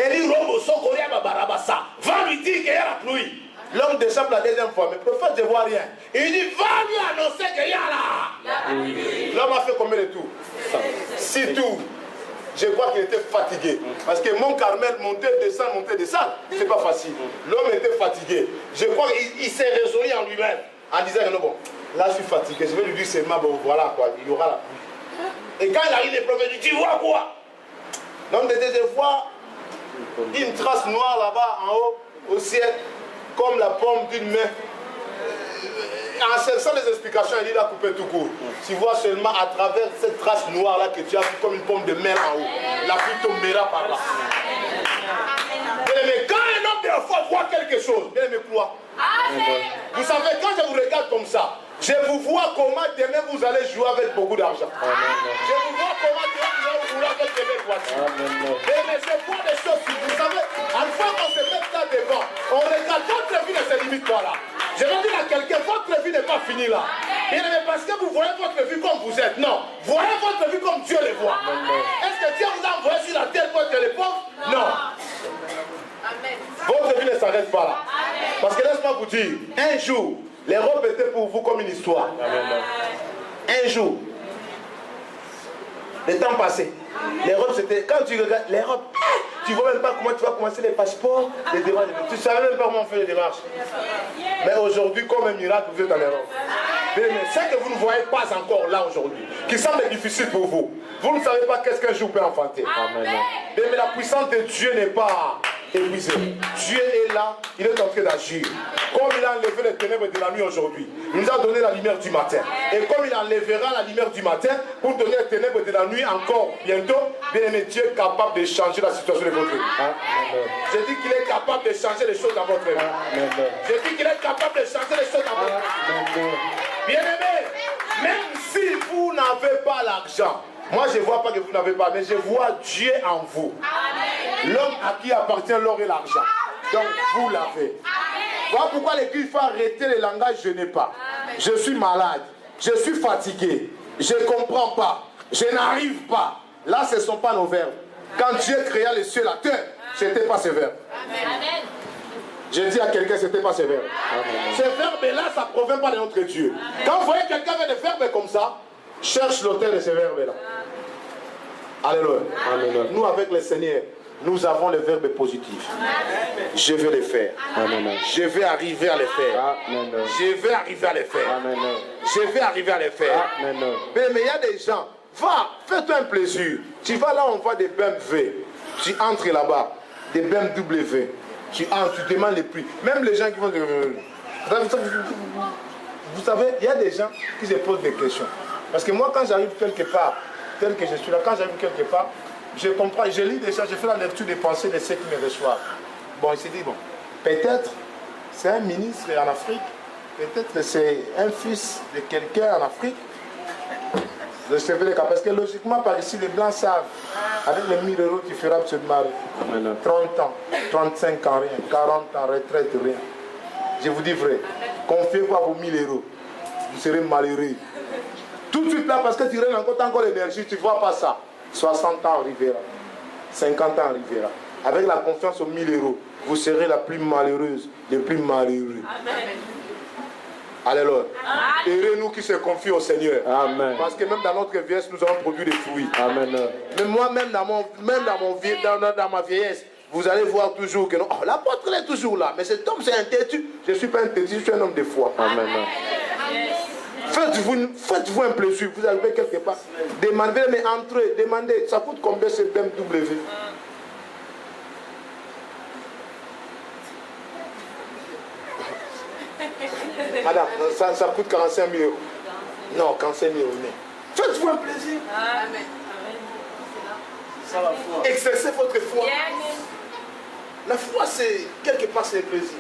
Élie robe au son coréen Babarabassa. Va lui dire qu'il y a la pluie. L'homme descend pour la deuxième fois, mais le prophète ne voit rien. Et il dit, va lui annoncer qu'il y a là. L'homme a fait combien de tours? 6 tours. Je crois qu'il était fatigué. Parce que mon Carmel montait, descend. C'est pas facile. L'homme était fatigué. Je crois qu'il s'est résolu en lui-même. En disant que non, bon, là je suis fatigué. Je vais lui dire seulement, bon voilà quoi, il y aura la pluie. Et quand il arrive, le prophète dit, tu vois quoi? L'homme de Dieu, je vois une trace noire là-bas en haut, au ciel, comme la paume d'une main. En cherchant les explications, il a coupé tout court. Tu vois seulement à travers cette trace noire là que tu as vu comme une pomme de mer en haut. La pluie tombera par là. Mais quand un homme de la foi voit quelque chose, bien aimé, quoi? Vous savez, quand je vous regarde comme ça, je vous vois comment demain vous allez jouer avec beaucoup d'argent. Je vous vois comment demain vous allez jouer avec de belles voitures. Mais je vois des choses, vous savez, à une fois qu'on se met là devant, on regarde, votre vie ne se limite pas là. Je vais dire à quelqu'un, votre vie n'est pas finie là. Bien aimé, parce que vous voyez votre vie comme vous êtes. Non, voyez votre vie comme Dieu le voit. Est-ce que Dieu vous a envoyé sur la terre pour être les pauvres? Non. Votre vie ne s'arrête pas là. Parce que laisse-moi vous dire, un jour, l'Europe était pour vous comme une histoire. Un jour, le temps passé, l'Europe c'était, quand tu regardes l'Europe, tu ne vois même pas comment tu vas commencer les passeports, les démarches. Tu ne savais même pas comment on fait les démarches. Mais aujourd'hui, comme un miracle, vous êtes en Europe. Mais ce que vous ne voyez pas encore là aujourd'hui, qui semble difficile pour vous, vous ne savez pas qu'est-ce qu'un jour peut enfanter. Mais la puissance de Dieu n'est pas épuisée. Dieu est là, il est en train d'agir. Comme il a enlevé les ténèbres de la nuit aujourd'hui, il nous a donné la lumière du matin. Et comme il enlèvera la lumière du matin pour donner les ténèbres de la nuit encore bientôt, bien aimé, Dieu est capable de changer la situation de votre vie. Je dis qu'il est capable de changer les choses dans votre vie. Je dis qu'il est capable de changer les choses dans votre vie. Bien aimé, même si vous n'avez pas l'argent, moi je ne vois pas que vous n'avez pas, mais je vois Dieu en vous. L'homme à qui appartient l'or et l'argent. Donc vous l'avez. Voilà pourquoi l'Église faut arrêter le langage je n'ai pas. Je suis malade, je suis fatigué, je ne comprends pas, je n'arrive pas. Là ce ne sont pas nos verbes. Quand Dieu créa les cieux et la terre, ce n'était pas ces verbes. Je dis à quelqu'un, ce n'était pas ces verbes. Ces verbes-là, ça ne provient pas de notre Dieu. Quand vous voyez quelqu'un avec des verbes comme ça, cherche l'auteur de ces verbes-là. Alléluia. Nous, avec le Seigneur, nous avons les verbes positifs. Je vais les faire. Je vais arriver à les faire. Je vais arriver à les faire. Je vais arriver à les faire. Mais il y a des gens, va, fais-toi un plaisir. Tu vas là, on voit des BMW. Tu entres là-bas, des BMW. Tu entres, tu demandes les prix. Même les gens qui vont... Vous savez, il y a des gens qui se posent des questions. Parce que moi, quand j'arrive quelque part, tel que je suis là, quand j'arrive quelque part, je comprends, je lis déjà, je fais la lecture des pensées de ceux qui me reçoivent. Bon, il s'est dit, bon, peut-être c'est un ministre en Afrique, peut-être c'est un fils de quelqu'un en Afrique. Je sais pas, parce que logiquement, par ici, les Blancs savent, avec les 1000 €, tu feras te marier. 30 ans, 35 ans, rien, 40 ans, retraite, rien. Je vous dis vrai, confiez quoi vos 1000 €, vous serez malheureux. Tout de suite là, parce que tu rentres encore l'énergie, tu ne vois pas ça. 60 ans arrivera, 50 ans arrivera. Avec la confiance aux 1000 €, vous serez la plus malheureuse, le plus malheureux. Alléluia. Heureux nous qui se confient au Seigneur. Amen. Parce que même dans notre vieillesse, nous avons produit des fruits. Amen. Mais moi-même, dans ma vieillesse, vous allez voir toujours que non. Oh, l'apôtre est toujours là. Mais cet homme, c'est un têtu. Je ne suis pas un têtu, je suis un homme de foi. Amen. Faites-vous un plaisir. Vous arrivez quelque part. Demandez, mais entrez, demandez. Ça coûte combien ce BMW? Madame, ça coûte 45 000 €. Non, 45 000 €. Faites-vous un plaisir. Amen. Exercez votre foi. La foi, c'est quelque part, c'est le plaisir.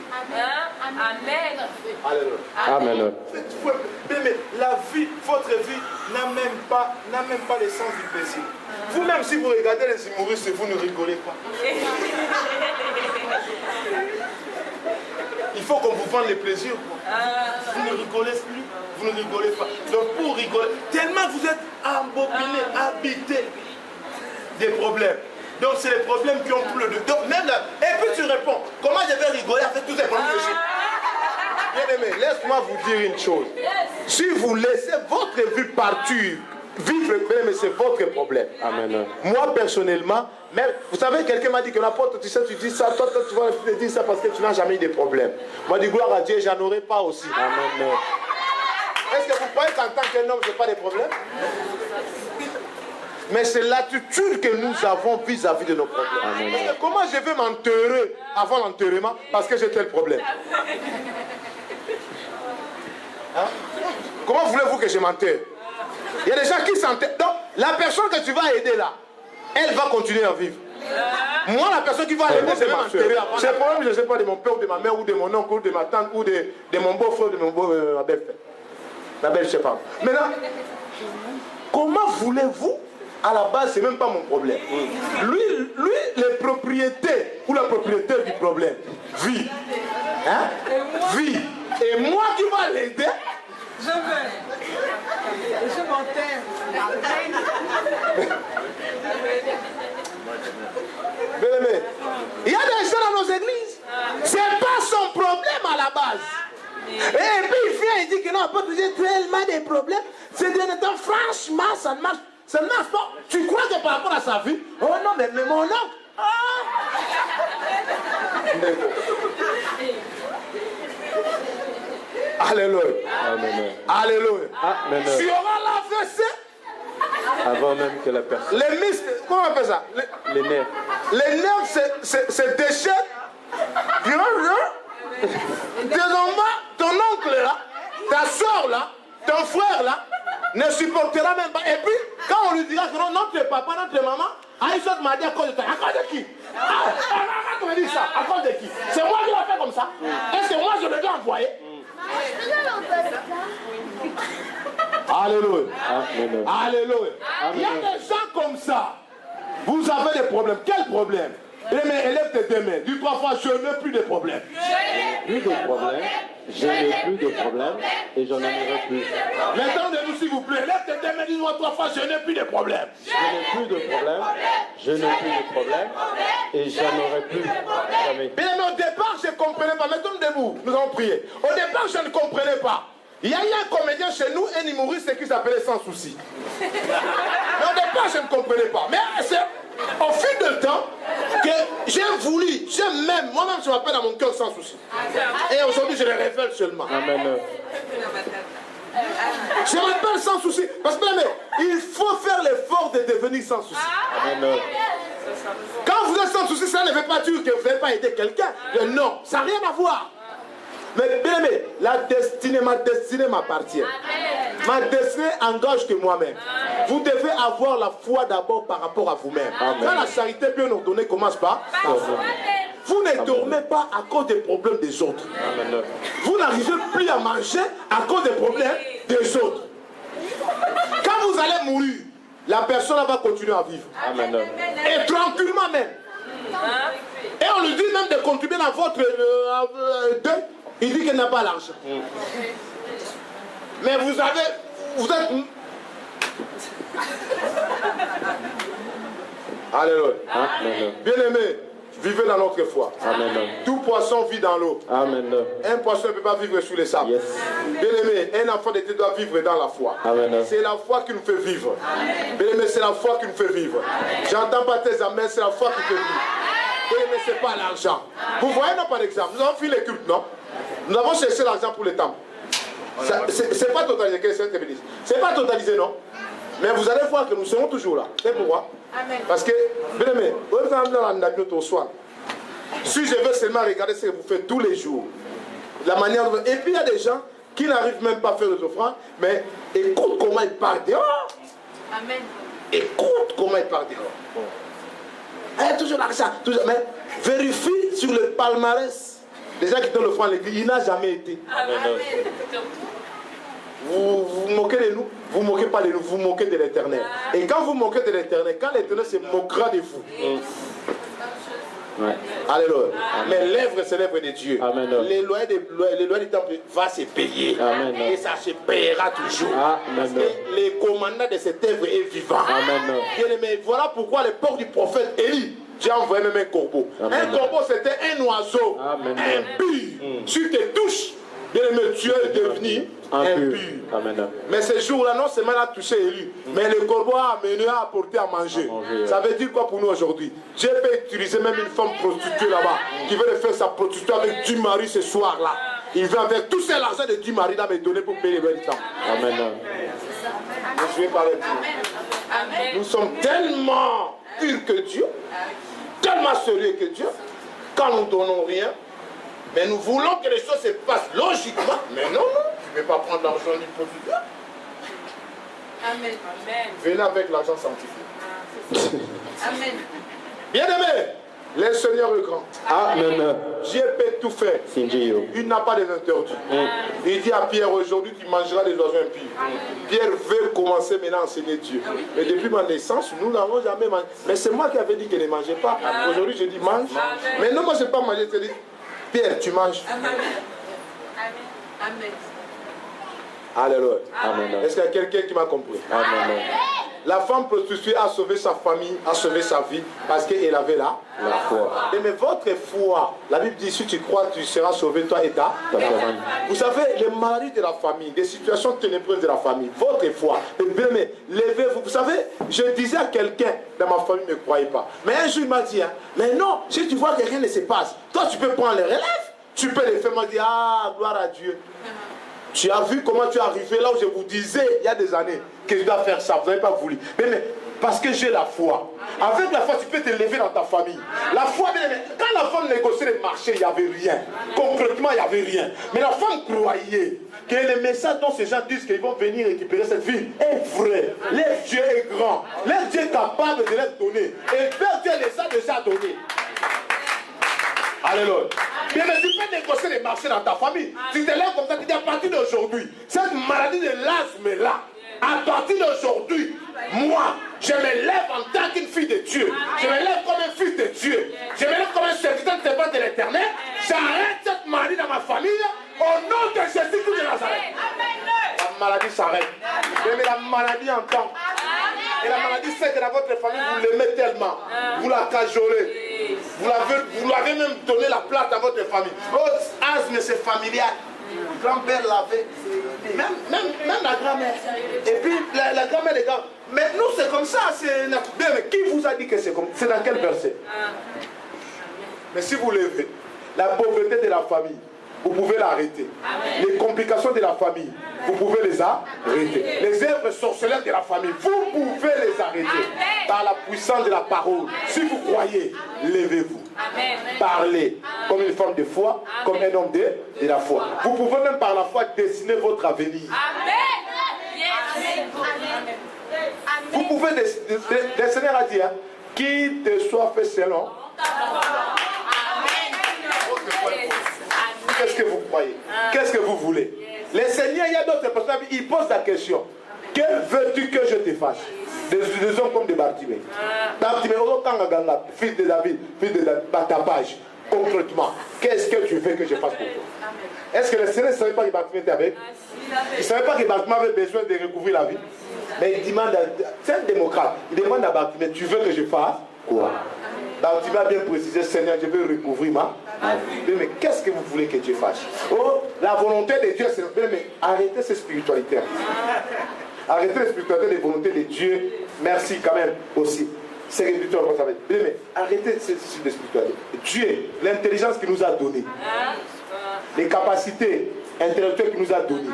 Amen. Alléluia. Amen. Mais la vie, votre vie n'a même pas l'essence du plaisir. Vous-même, si vous regardez les humoristes, vous ne rigolez pas. Il faut qu'on vous vende les plaisirs. Vous ne rigolez plus, vous ne rigolez pas. Donc pour rigoler, tellement vous êtes embobiné, habité des problèmes. Donc c'est les problèmes qui ont plus de... Donc même là, et puis tu réponds, comment je vais rigoler avec tous ces problèmes que j'ai? Bien aimé, laisse-moi vous dire une chose. Si vous laissez votre vie partir, vivre, mais c'est votre problème. Amen. Moi personnellement, même, vous savez, quelqu'un m'a dit que l'apôtre, tu sais, tu dis ça, toi tu vas te dire ça parce que tu n'as jamais eu de problème. Moi, je dis gloire à Dieu, j'en aurai pas aussi. Amen. Est-ce que vous croyez qu'en tant qu'un homme, je n'ai pas de problème? Mais c'est l'attitude que nous avons vis-à-vis de nos problèmes. Amen. Parce que comment je vais m'enterrer avant l'enterrement parce que j'ai tel problème? Hein? Comment voulez-vous que je m'enterre? Il y a des gens qui s'enterrent. Donc, la personne que tu vas aider là, elle va continuer à vivre. Moi, la personne qui va aider, je vais m'enterrer avant. C'est le problème, je ne sais pas, de mon père ou de ma mère ou de mon oncle ou de ma tante ou de mon beau-frère ou de ma belle-frère. Ma belle, je ne sais pas. Maintenant, comment voulez-vous? À la base, ce n'est même pas mon problème. Lui, les propriétés ou la propriétaire du problème, vie. Hein? Vie. Et moi qui va l'aider, je veux. Je m'enterre. Bien aimé, il y a des gens dans nos églises, c'est pas son problème à la base. Et puis il vient et dit que non, on peut toujours tellement des problèmes. C'est de temps, franchement, ça ne marche. Ça ne marche pas. Tu crois que par rapport à sa vie, oh non, mais mon oncle. Alléluia. Amen. Alléluia. Amen. Tu auras l'AVC. Avant même que la personne... Les muscles, comment on appelle ça? Les nerfs. Les nerfs se déchirent. Tes enfants, ton oncle là, ta soeur là, ton frère là, ne supportera même pas. Et puis, quand on lui dira que non, notre papa, notre maman, Aïssa m'a dit à cause de toi. À cause de qui? Quand on me dit ça, à cause de qui? C'est moi qui l'ai fait comme ça. Est-ce que moi je le dois envoyer? Alléluia. Amen. Alléluia. Il y a des gens comme ça. Vous avez des problèmes. Quel problème? Élève tes deux mains. Dis 3 fois, je n'ai plus de problème. Plus de problème. Je n'ai plus de problème et j'en aurai plus. Maintenant, de nous, s'il vous plaît. Élève tes deux mains. Dis-moi 3 fois, je n'ai plus de problème. Je n'ai plus de problème. Je n'ai plus de problème et j'en aurai plus. Jamais. Bien, mais au départ, je ne comprenais pas. Mettons debout. Nous allons prier. Au départ, je ne comprenais pas. Il y a eu un comédien chez nous, un humoriste qui s'appelait Sans Souci. Mais au départ, je ne comprenais pas. Mais c'est au fil du temps que j'ai voulu, même, moi-même, je m'appelle à mon cœur Sans Souci. Et aujourd'hui, je le révèle seulement. Amen. Je m'appelle Sans Souci. Parce que il faut faire l'effort de devenir Sans Souci. Amen. Quand vous êtes Sans Souci, ça ne veut pas dire que vous n'avez pas aidé quelqu'un. Non, ça n'a rien à voir. Mais bien aimé, ma destinée m'appartient. Ma destinée engage que moi-même. Vous devez avoir la foi d'abord par rapport à vous-même. Quand la charité bien ordonnée commence par vous. Vous ne dormez pas à cause des problèmes des autres. Amen. Vous n'arrivez plus à manger à cause des problèmes des autres. Quand vous allez mourir, la personne va continuer à vivre. Amen. Et tranquillement même. Et on lui dit même de contribuer dans votre deuil. Il dit qu'il n'a pas l'argent. Mais vous êtes... Alléluia. Amen. Bien-aimés, vivez dans notre foi. Amen. Tout poisson vit dans l'eau. Amen. Un poisson ne peut pas vivre sous les sables. Yes. Bien-aimé, un enfant de Dieu doit vivre dans la foi. Amen. C'est la foi qui nous fait vivre. Bien-aimé, c'est la foi qui nous fait vivre. J'entends pas tes amens, c'est la foi qui fait vivre. Bien-aimé, c'est pas l'argent. Vous voyez, non, par exemple, nous avons fait les cultes, non? Nous avons cherché l'argent pour les temples. C'est pas totalisé, c'est pas totalisé, non? Mais vous allez voir que nous serons toujours là. C'est pourquoi? Parce que, bien aimé, si je veux seulement regarder ce que vous faites tous les jours, la manière dont... Et puis il y a des gens qui n'arrivent même pas à faire les offrandes, mais écoute comment ils partent dehors. Amen. Écoute comment ils partent dehors. Toujours l'argent, toujours. Mais vérifie sur le palmarès des gens qui donnent le franc à l'église, il n'a jamais été. Vous vous moquez de nous, vous ne moquez pas de nous, vous moquez de l'Éternel. Et quand vous moquez de l'Éternel, quand l'Éternel se moquera de vous, Ouais. alléluia. Mais l'œuvre, c'est l'œuvre de Dieu. Amen. Les lois du temple vont se payer. Amen. Et ça se payera toujours. Amen. Parce que le commandant de cette œuvre est vivant. Amen. Bien-aimé, voilà pourquoi l'époque du prophète Élie, Dieu a envoyé même un corbeau. Amen. Un corbeau, c'était un oiseau Amen. impur. Si tu te touches, bien-aimé, tu es devenu impur. Amen. Mais ce jour-là, non seulement il a touché Élie, mais le corbeau a amené à apporter à manger. Ça veut dire quoi pour nous aujourd'hui? Dieu peut utiliser même une femme prostituée là-bas, qui veut faire sa prostituée avec du mari ce soir-là. Il veut avec tout l'argent de du mari là me donner pour payer les véritable. Amen. Je vais parler de Dieu. Nous sommes tellement purs que Dieu, tellement sérieux que Dieu, quand nous ne donnons rien, mais nous voulons que les choses se passent logiquement. Mais non, tu ne peux pas prendre l'argent du prostitueur. Amen. Venez avec l'argent sanctifié. Amen. Bien-aimé, le Seigneur est grand. Amen. Dieu peut tout faire. Il n'a pas d'interdit. Il dit à Pierre, aujourd'hui tu mangeras des oiseaux impies. Pierre veut commencer maintenant à enseigner Dieu. Mais depuis ma naissance, nous n'avons jamais mangé. Mais c'est moi qui avais dit qu'il ne mangeait pas. Aujourd'hui je dis mange. Mais non, moi je n'ai pas mangé. Je te dis, Pierre, tu manges. Amen. Amen. Alléluia. Amen. Est-ce qu'il y a quelqu'un qui m'a compris? Amen. La femme prostituée a sauvé sa famille, a sauvé sa vie parce qu'elle avait la foi. Mais votre foi, la Bible dit, si tu crois, tu seras sauvé, toi et ta famille. Vous savez, les maladies de la famille, des situations ténébreuses de la famille, votre foi. Mais levez-vous. Vous savez, je disais à quelqu'un dans ma famille, ne me croyait pas. Mais un jour, il m'a dit, hein, mais non, si tu vois que rien ne se passe, toi, tu peux prendre les relèves. Tu peux les faire. Il m'a dit, ah, gloire à Dieu. Tu as vu comment tu es arrivé là où je vous disais il y a des années que je dois faire ça. Vous n'avez pas voulu. Mais parce que j'ai la foi. Avec la foi, tu peux te lever dans ta famille. La foi, quand la femme négociait les marchés, il n'y avait rien. Concrètement, il n'y avait rien. Mais la femme croyait que le message dont ces gens disent qu'ils vont venir récupérer cette ville est vrai. Leur Dieu est grand. Leur Dieu est capable de les donner. Et leur Dieu les a déjà donnés. Alléluia. Bien, mais tu peux négocier les marchés dans ta famille. Tu te lèves comme ça, tu dis à partir d'aujourd'hui, cette maladie de l'asthme là, à partir d'aujourd'hui, moi, je me lève en tant qu'une fille de Dieu. Je me lève comme un fils de Dieu. Je me lève comme un serviteur de servant de l'Éternel. J'arrête cette maladie dans ma famille au nom de Jésus-Christ de Nazareth. La maladie s'arrête. Mais la maladie entend. Et la maladie sait que dans votre famille, vous l'aimez tellement. Vous la cajolez. Vous l'avez même donné la place dans votre famille. Oh, asthme, c'est familial. Grand-père l'avait. Même la grand-mère. Et puis la grand-mère des grands. Mais nous, c'est comme ça. Mais qui vous a dit que c'est comme ça? C'est dans quel verset? Mais si vous levez, la pauvreté de la famille, vous pouvez l'arrêter. Les complications de la famille, vous pouvez les arrêter. Les œuvres sorcelaires de la famille, vous pouvez les arrêter. Par la puissance de la parole. Si vous croyez, levez-vous. Parlez comme une femme de foi, comme un homme de la foi. Vous pouvez même par la foi dessiner votre avenir. Vous pouvez dessiner à dire qui te soit fait selon. Qu'est-ce que vous croyez? Qu'est-ce que vous voulez? Les seigneurs, il y a d'autres personnes, ils posent la question. Que veux-tu que je te fasse? Des hommes comme des Bartimée. Bartimée, fils de David, fils de Batapage. Concrètement, qu'est-ce que tu veux que je fasse pour toi? Est-ce que les seigneurs ne savaient pas que Bartimée était avec? Ils ne savaient pas que Bartimée avait besoin de recouvrir la vie? Mais il demande, c'est un démocrate, il demande à Bartimée, tu veux que je fasse quoi? Bartimée a bien précisé, Seigneur, je veux recouvrir ma vie. Mais qu'est-ce que vous voulez que Dieu fasse? Oh, la volonté de Dieu, c'est... Mais arrêtez cette spiritualité. Arrêtez la spiritualité des volontés de Dieu. Merci quand même aussi. C'est réducteur comme ça. Mais arrêtez cette spiritualité. Dieu, l'intelligence qu'il nous a donnée, les capacités intellectuelles qu'il nous a données,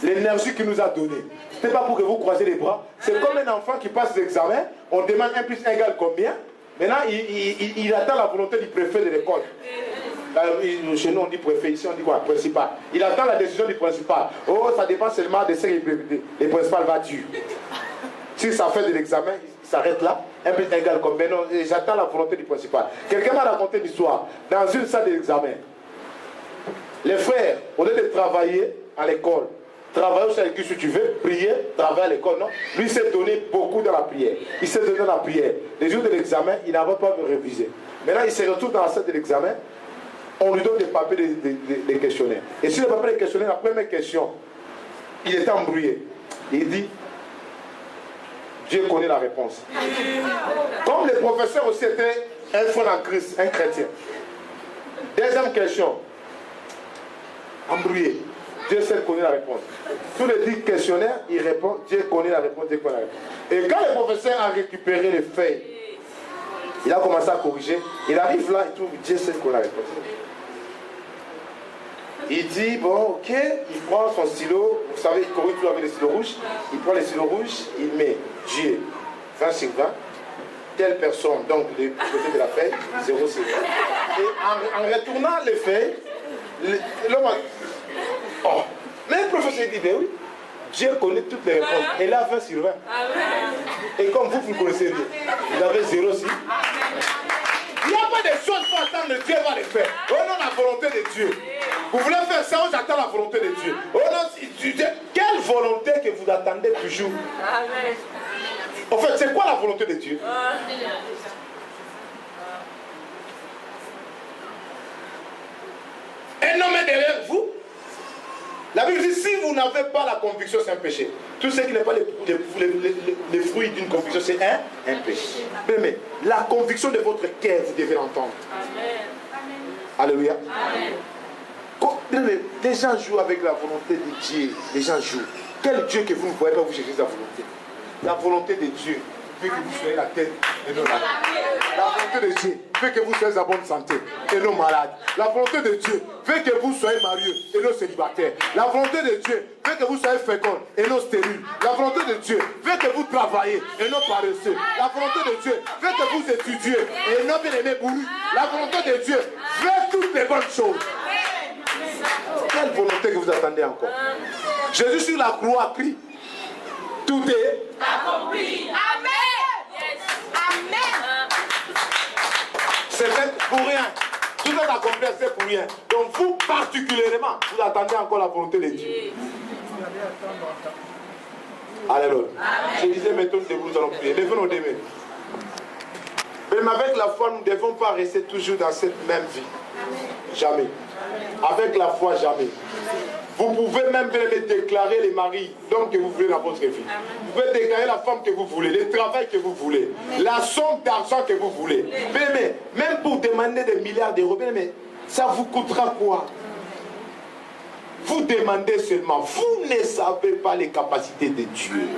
l'énergie qu'il nous a donnée. Ce n'est pas pour que vous croisez les bras. C'est comme un enfant qui passe l'examen. On demande 1 + 1 = combien? Maintenant, il attend la volonté du préfet de l'école. Chez nous, on dit préfet, ici on dit quoi? Principal. Il attend la décision du principal. Oh, ça dépend seulement de ce que le principal va dire. Si ça fait de l'examen, s'arrête là. 1 plus 1 égale combien? Non, j'attends la volonté du principal. Quelqu'un m'a raconté l'histoire. Dans une salle d'examen, les frères, au lieu de travailler à l'école, travailler sur l'église si tu veux, prier, travailler à l'école, non? Lui s'est donné beaucoup dans la prière. Il s'est donné dans la prière. Les jours de l'examen, il n'avait pas révisé. Maintenant, il se retrouve dans la salle de l'examen. On lui donne des papiers, des questionnaires. Et sur le papier des questionnaires, la première question, il était embrouillé. Il dit, Dieu connaît la réponse. Comme le professeur aussi était un frère en Christ, un chrétien. Deuxième question, embrouillé. Dieu seul connaît la réponse. Tous les 10 questionnaires, il répond, Dieu connaît la réponse, Dieu connaît la réponse. Et quand le professeur a récupéré les feuilles, il a commencé à corriger. Il arrive là, il trouve Dieu seul connaît la réponse. Il dit, bon, ok, il prend son stylo, vous savez, il corrige tout avec les stylos rouges. Il prend les stylos rouges, il met Dieu, 20 sur 20. Telle personne, donc le côté de la feuille, 0 sur 20. Et en retournant les feuilles, l'homme a... Oh. Mais le professeur dit, ben oui, Dieu connaît toutes les réponses. Et là, 20 sur 20. Et comme vous connaissez Dieu, vous avez 0 sur. Il n'y a pas de choses qu'il faut attendre, Dieu va les faire. Oh non, la volonté de Dieu. Vous voulez faire ça, on attend la volonté de Dieu. Oh non, quelle volonté que vous attendez toujours? En fait, c'est quoi la volonté de Dieu? Un homme est derrière vous. La Bible dit, si vous n'avez pas la conviction, c'est un péché. Tout ce qui n'est pas les fruits d'une conviction, c'est un péché. Mais la conviction de votre cœur, vous devez l'entendre. Alléluia. Les gens jouent avec la volonté de Dieu. Les gens jouent. Quel Dieu que vous ne voyez pas, vous cherchez sa volonté? La volonté de Dieu fait que vous soyez la tête et non la tête. La volonté de Dieu fait que vous soyez en bonne santé et non malade. La volonté de Dieu fait que vous soyez marieux et non célibataire. La volonté de Dieu fait que vous soyez fécond et non stérile. La volonté de Dieu fait que vous travaillez et non paresseux. La volonté de Dieu fait que vous étudiez et non bien aimé bourru. La volonté de Dieu fait toutes les bonnes choses. Quelle volonté que vous attendez encore? Jésus sur la croix a crie. Tout est accompli. Amen. Amen. C'est fait pour rien. Tout est accompli, c'est pour rien. Donc vous particulièrement, vous attendez encore la volonté de Dieu. Alléluia. Je disais maintenant, nous allons prier. Levez nos deux mains. Mais avec la foi, nous ne devons pas rester toujours dans cette même vie. Jamais. Avec la foi, jamais. Vous pouvez même déclarer les maris d'hommes que vous voulez dans votre vie. Vous pouvez déclarer la femme que vous voulez, le travail que vous voulez, la somme d'argent que vous voulez. Mais même pour demander des milliards d'euros, mais ça vous coûtera quoi? Vous demandez seulement. Vous ne savez pas les capacités de Dieu.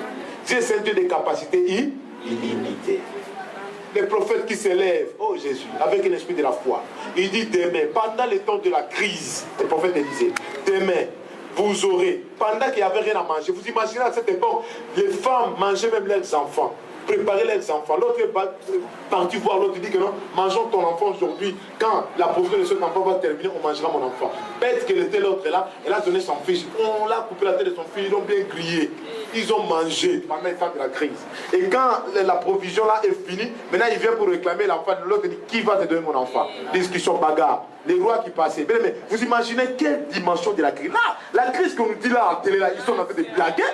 Dieu, c'est un Dieu de capacités illimitées. Les prophètes qui s'élèvent, oh Jésus, avec un esprit de la foi, il dit demain, pendant le temps de la crise, les prophètes disaient, demain, vous aurez, pendant qu'il n'y avait rien à manger, vous imaginez à cette époque, les femmes mangeaient même leurs enfants, préparaient leurs enfants. L'autre est parti voir l'autre, il dit que non, mangeons ton enfant aujourd'hui, quand la provision de cet enfant va terminer, on mangera mon enfant. Peut-être que était l'autre là, elle a donné son fils, on l'a coupé la tête de son fils, ils ont bien crié. Ils ont mangé pendant le temps de la crise. Et quand la provision là est finie, maintenant il vient pour réclamer l'enfant de l'autre, il dit qui va te donner mon enfant? Discussion bagarre. Les rois qui passaient. Mais vous imaginez quelle dimension de la crise? Là, la crise qu'on nous dit là en télé, là, ils sont en train de blaguer.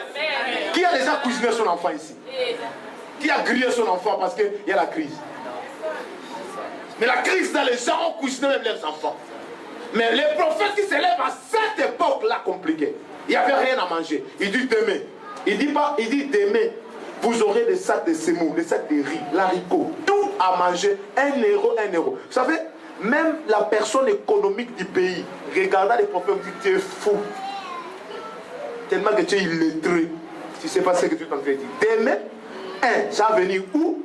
Qui a déjà cuisiné son enfant ici? Qui a grillé son enfant parce qu'il y a la crise? Mais la crise là, les gens ont cuisiné même leurs enfants. Mais les prophètes qui s'élèvent à cette époque-là compliquée, il n'y avait rien à manger. Il dit demain. Il dit demain, vous aurez des sacs de semoule, des sacs de riz, l'haricot, tout à manger, 1 euro, 1 euro. Vous savez, même la personne économique du pays, regardant les prophètes, dit tu es fou. Tellement que tu es illettré. Tu ne sais pas ce que tu es en train de dire. Demain, ça va venir où?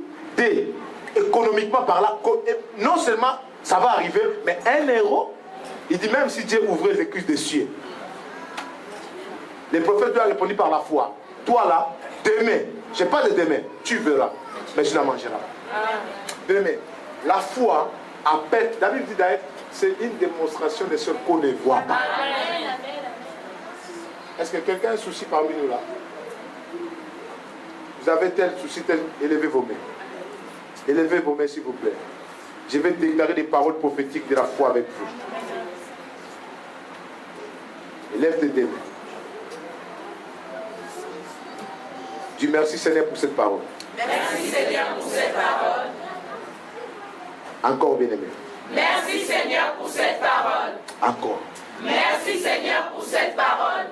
Économiquement par là, non seulement ça va arriver, mais 1 euro, il dit même si Dieu ouvrait les cuisses des cieux. Les prophètes lui ont répondu par la foi. Toi là, demain, je n'ai pas de demain, tu verras, mais je la mangerai. Demain, la foi appelle, la Bible dit d'ailleurs, c'est une démonstration de ce qu'on ne voit pas. Est-ce que quelqu'un a un souci parmi nous là? Vous avez tel souci, tel... Élevez vos mains. Élevez vos mains, s'il vous plaît. Je vais déclarer des paroles prophétiques de la foi avec vous. Élève tes deux mains. Dis merci Seigneur pour cette parole. Merci Seigneur pour cette parole. Encore bien aimé. Merci Seigneur pour cette parole. Encore. Merci Seigneur pour cette parole.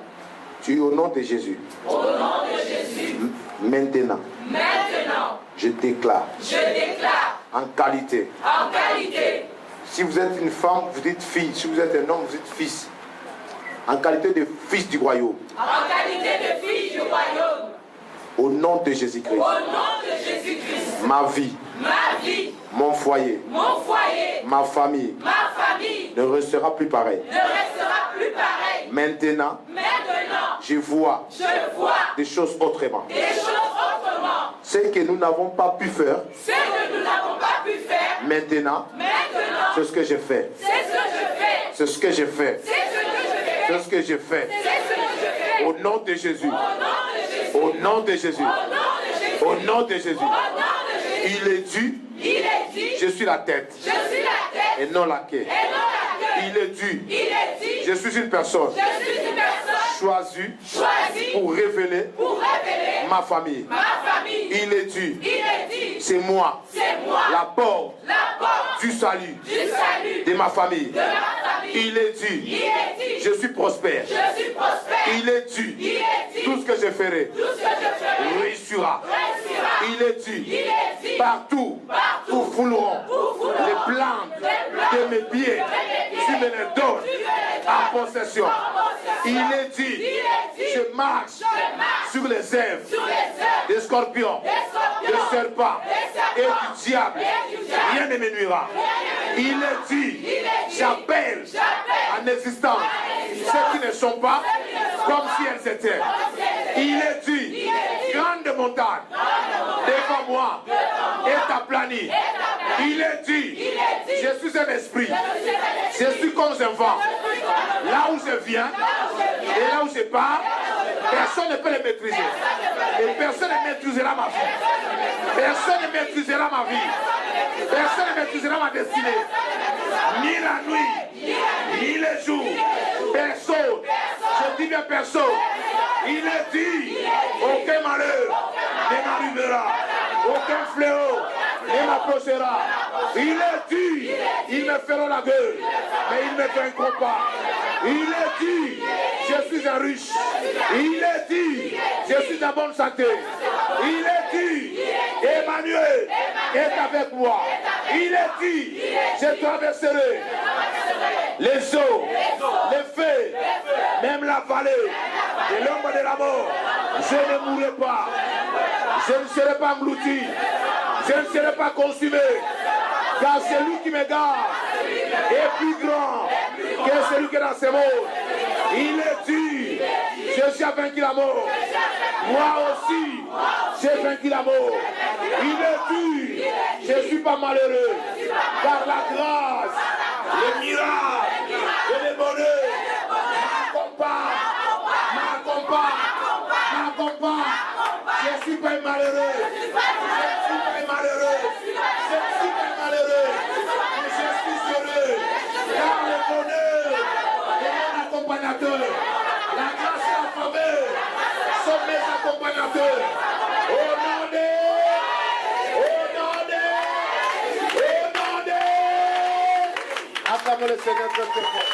Tu es au nom de Jésus. Au nom de Jésus. Maintenant. Maintenant. Je déclare. Je déclare. En qualité. En qualité. Si vous êtes une femme, vous dites fille. Si vous êtes un homme, vous dites fils. En qualité de fils du royaume. En qualité de fille du royaume. Au nom de Jésus-Christ. Au nom de Jésus-Christ. Ma vie. Ma vie. Mon foyer. Mon foyer. Ma famille. Ma famille. Ne restera plus pareil. Ne restera plus pareil. Maintenant. Maintenant. Je vois. Je vois. Des choses autrement. Des choses autrement. Ce que nous n'avons pas pu faire. Ce que nous n'avons pas pu faire. Maintenant. Maintenant. C'est ce que j'ai fait. C'est ce que je fais. C'est ce que j'ai fait. C'est ce que je fais. C'est ce que j'ai fait. C'est ce que je fais. Au nom de Jésus. Au nom de Jésus. Au nom de Jésus. Au nom de Jésus. Au nom de Jésus. Au nom de Jésus. Il est dû. Il est dit. Je suis la tête. Je suis la tête. Et non la queue. Et non la queue. Il est dû. Il est dit. Je suis une personne. Je suis une personne Choisie. choisie. Pour révéler. Ma famille. Ma famille. Il est dû. Il est dit. C'est moi. C'est moi. La porte. La porte. Du salut. Du salut. De ma famille. De ma famille. Il est dû. Il est dit. Je suis prospère. Je suis prospère. Il est dû. Il est dit. Tout ce que je ferai. Tout ce que je ferai. Réussira. Réussira. Il est dû. Il est dit. Partout. Où fouleront les plantes de mes pieds. Tu me les donnes en possession. Il est dit. Je marche sur les œuvres des scorpions, des serpents et du diable. Rien ne me nuira. Il est dit. J'appelle en existence ceux qui ne sont pas comme si elles étaient. Il est dit. Grande montagne devant moi est aplanie. Il est dit. Je suis un esprit. Je suis comme un vent. Là où je viens et là où je pars, personne ne peut le maîtriser. Et personne ne maîtrisera ma vie. Personne ne maîtrisera ma vie. Personne ne maîtrisera ma destinée. Ni la nuit, ni le jour. Personne. Je dis bien personne. Il est dit. Aucun malheur ne m'arrivera. Aucun fléau ne m'approchera. Il est dit. Ils me feront la gueule, mais ils ne me vaincront pas. Il est dit. Je suis un riche. Il est dit. Je suis en bonne santé. Il est dit. Emmanuel est avec moi. Il est dit. Je traverserai les eaux, les feux, même la vallée de l'ombre de la mort. Je ne mourrai pas. Je ne serai pas englouti. Je ne serai pas consumé. Car celui qui me garde est plus grand que celui qui est dans ce monde. Il est dit. Je suis vaincu la mort. Moi aussi, j'ai vaincu la mort. Il est dit. Je ne suis pas malheureux. Par la grâce, le miracle et le bonheur m'accompagnent. Je ne suis pas malheureux. Je ne suis pas malheureux. Je ne suis pas malheureux. Mais je suis heureux. Car le bonheur est mon accompagnateur. La grâce et la faveur sont mes accompagnateurs. Acclamons le Seigneur très très fort.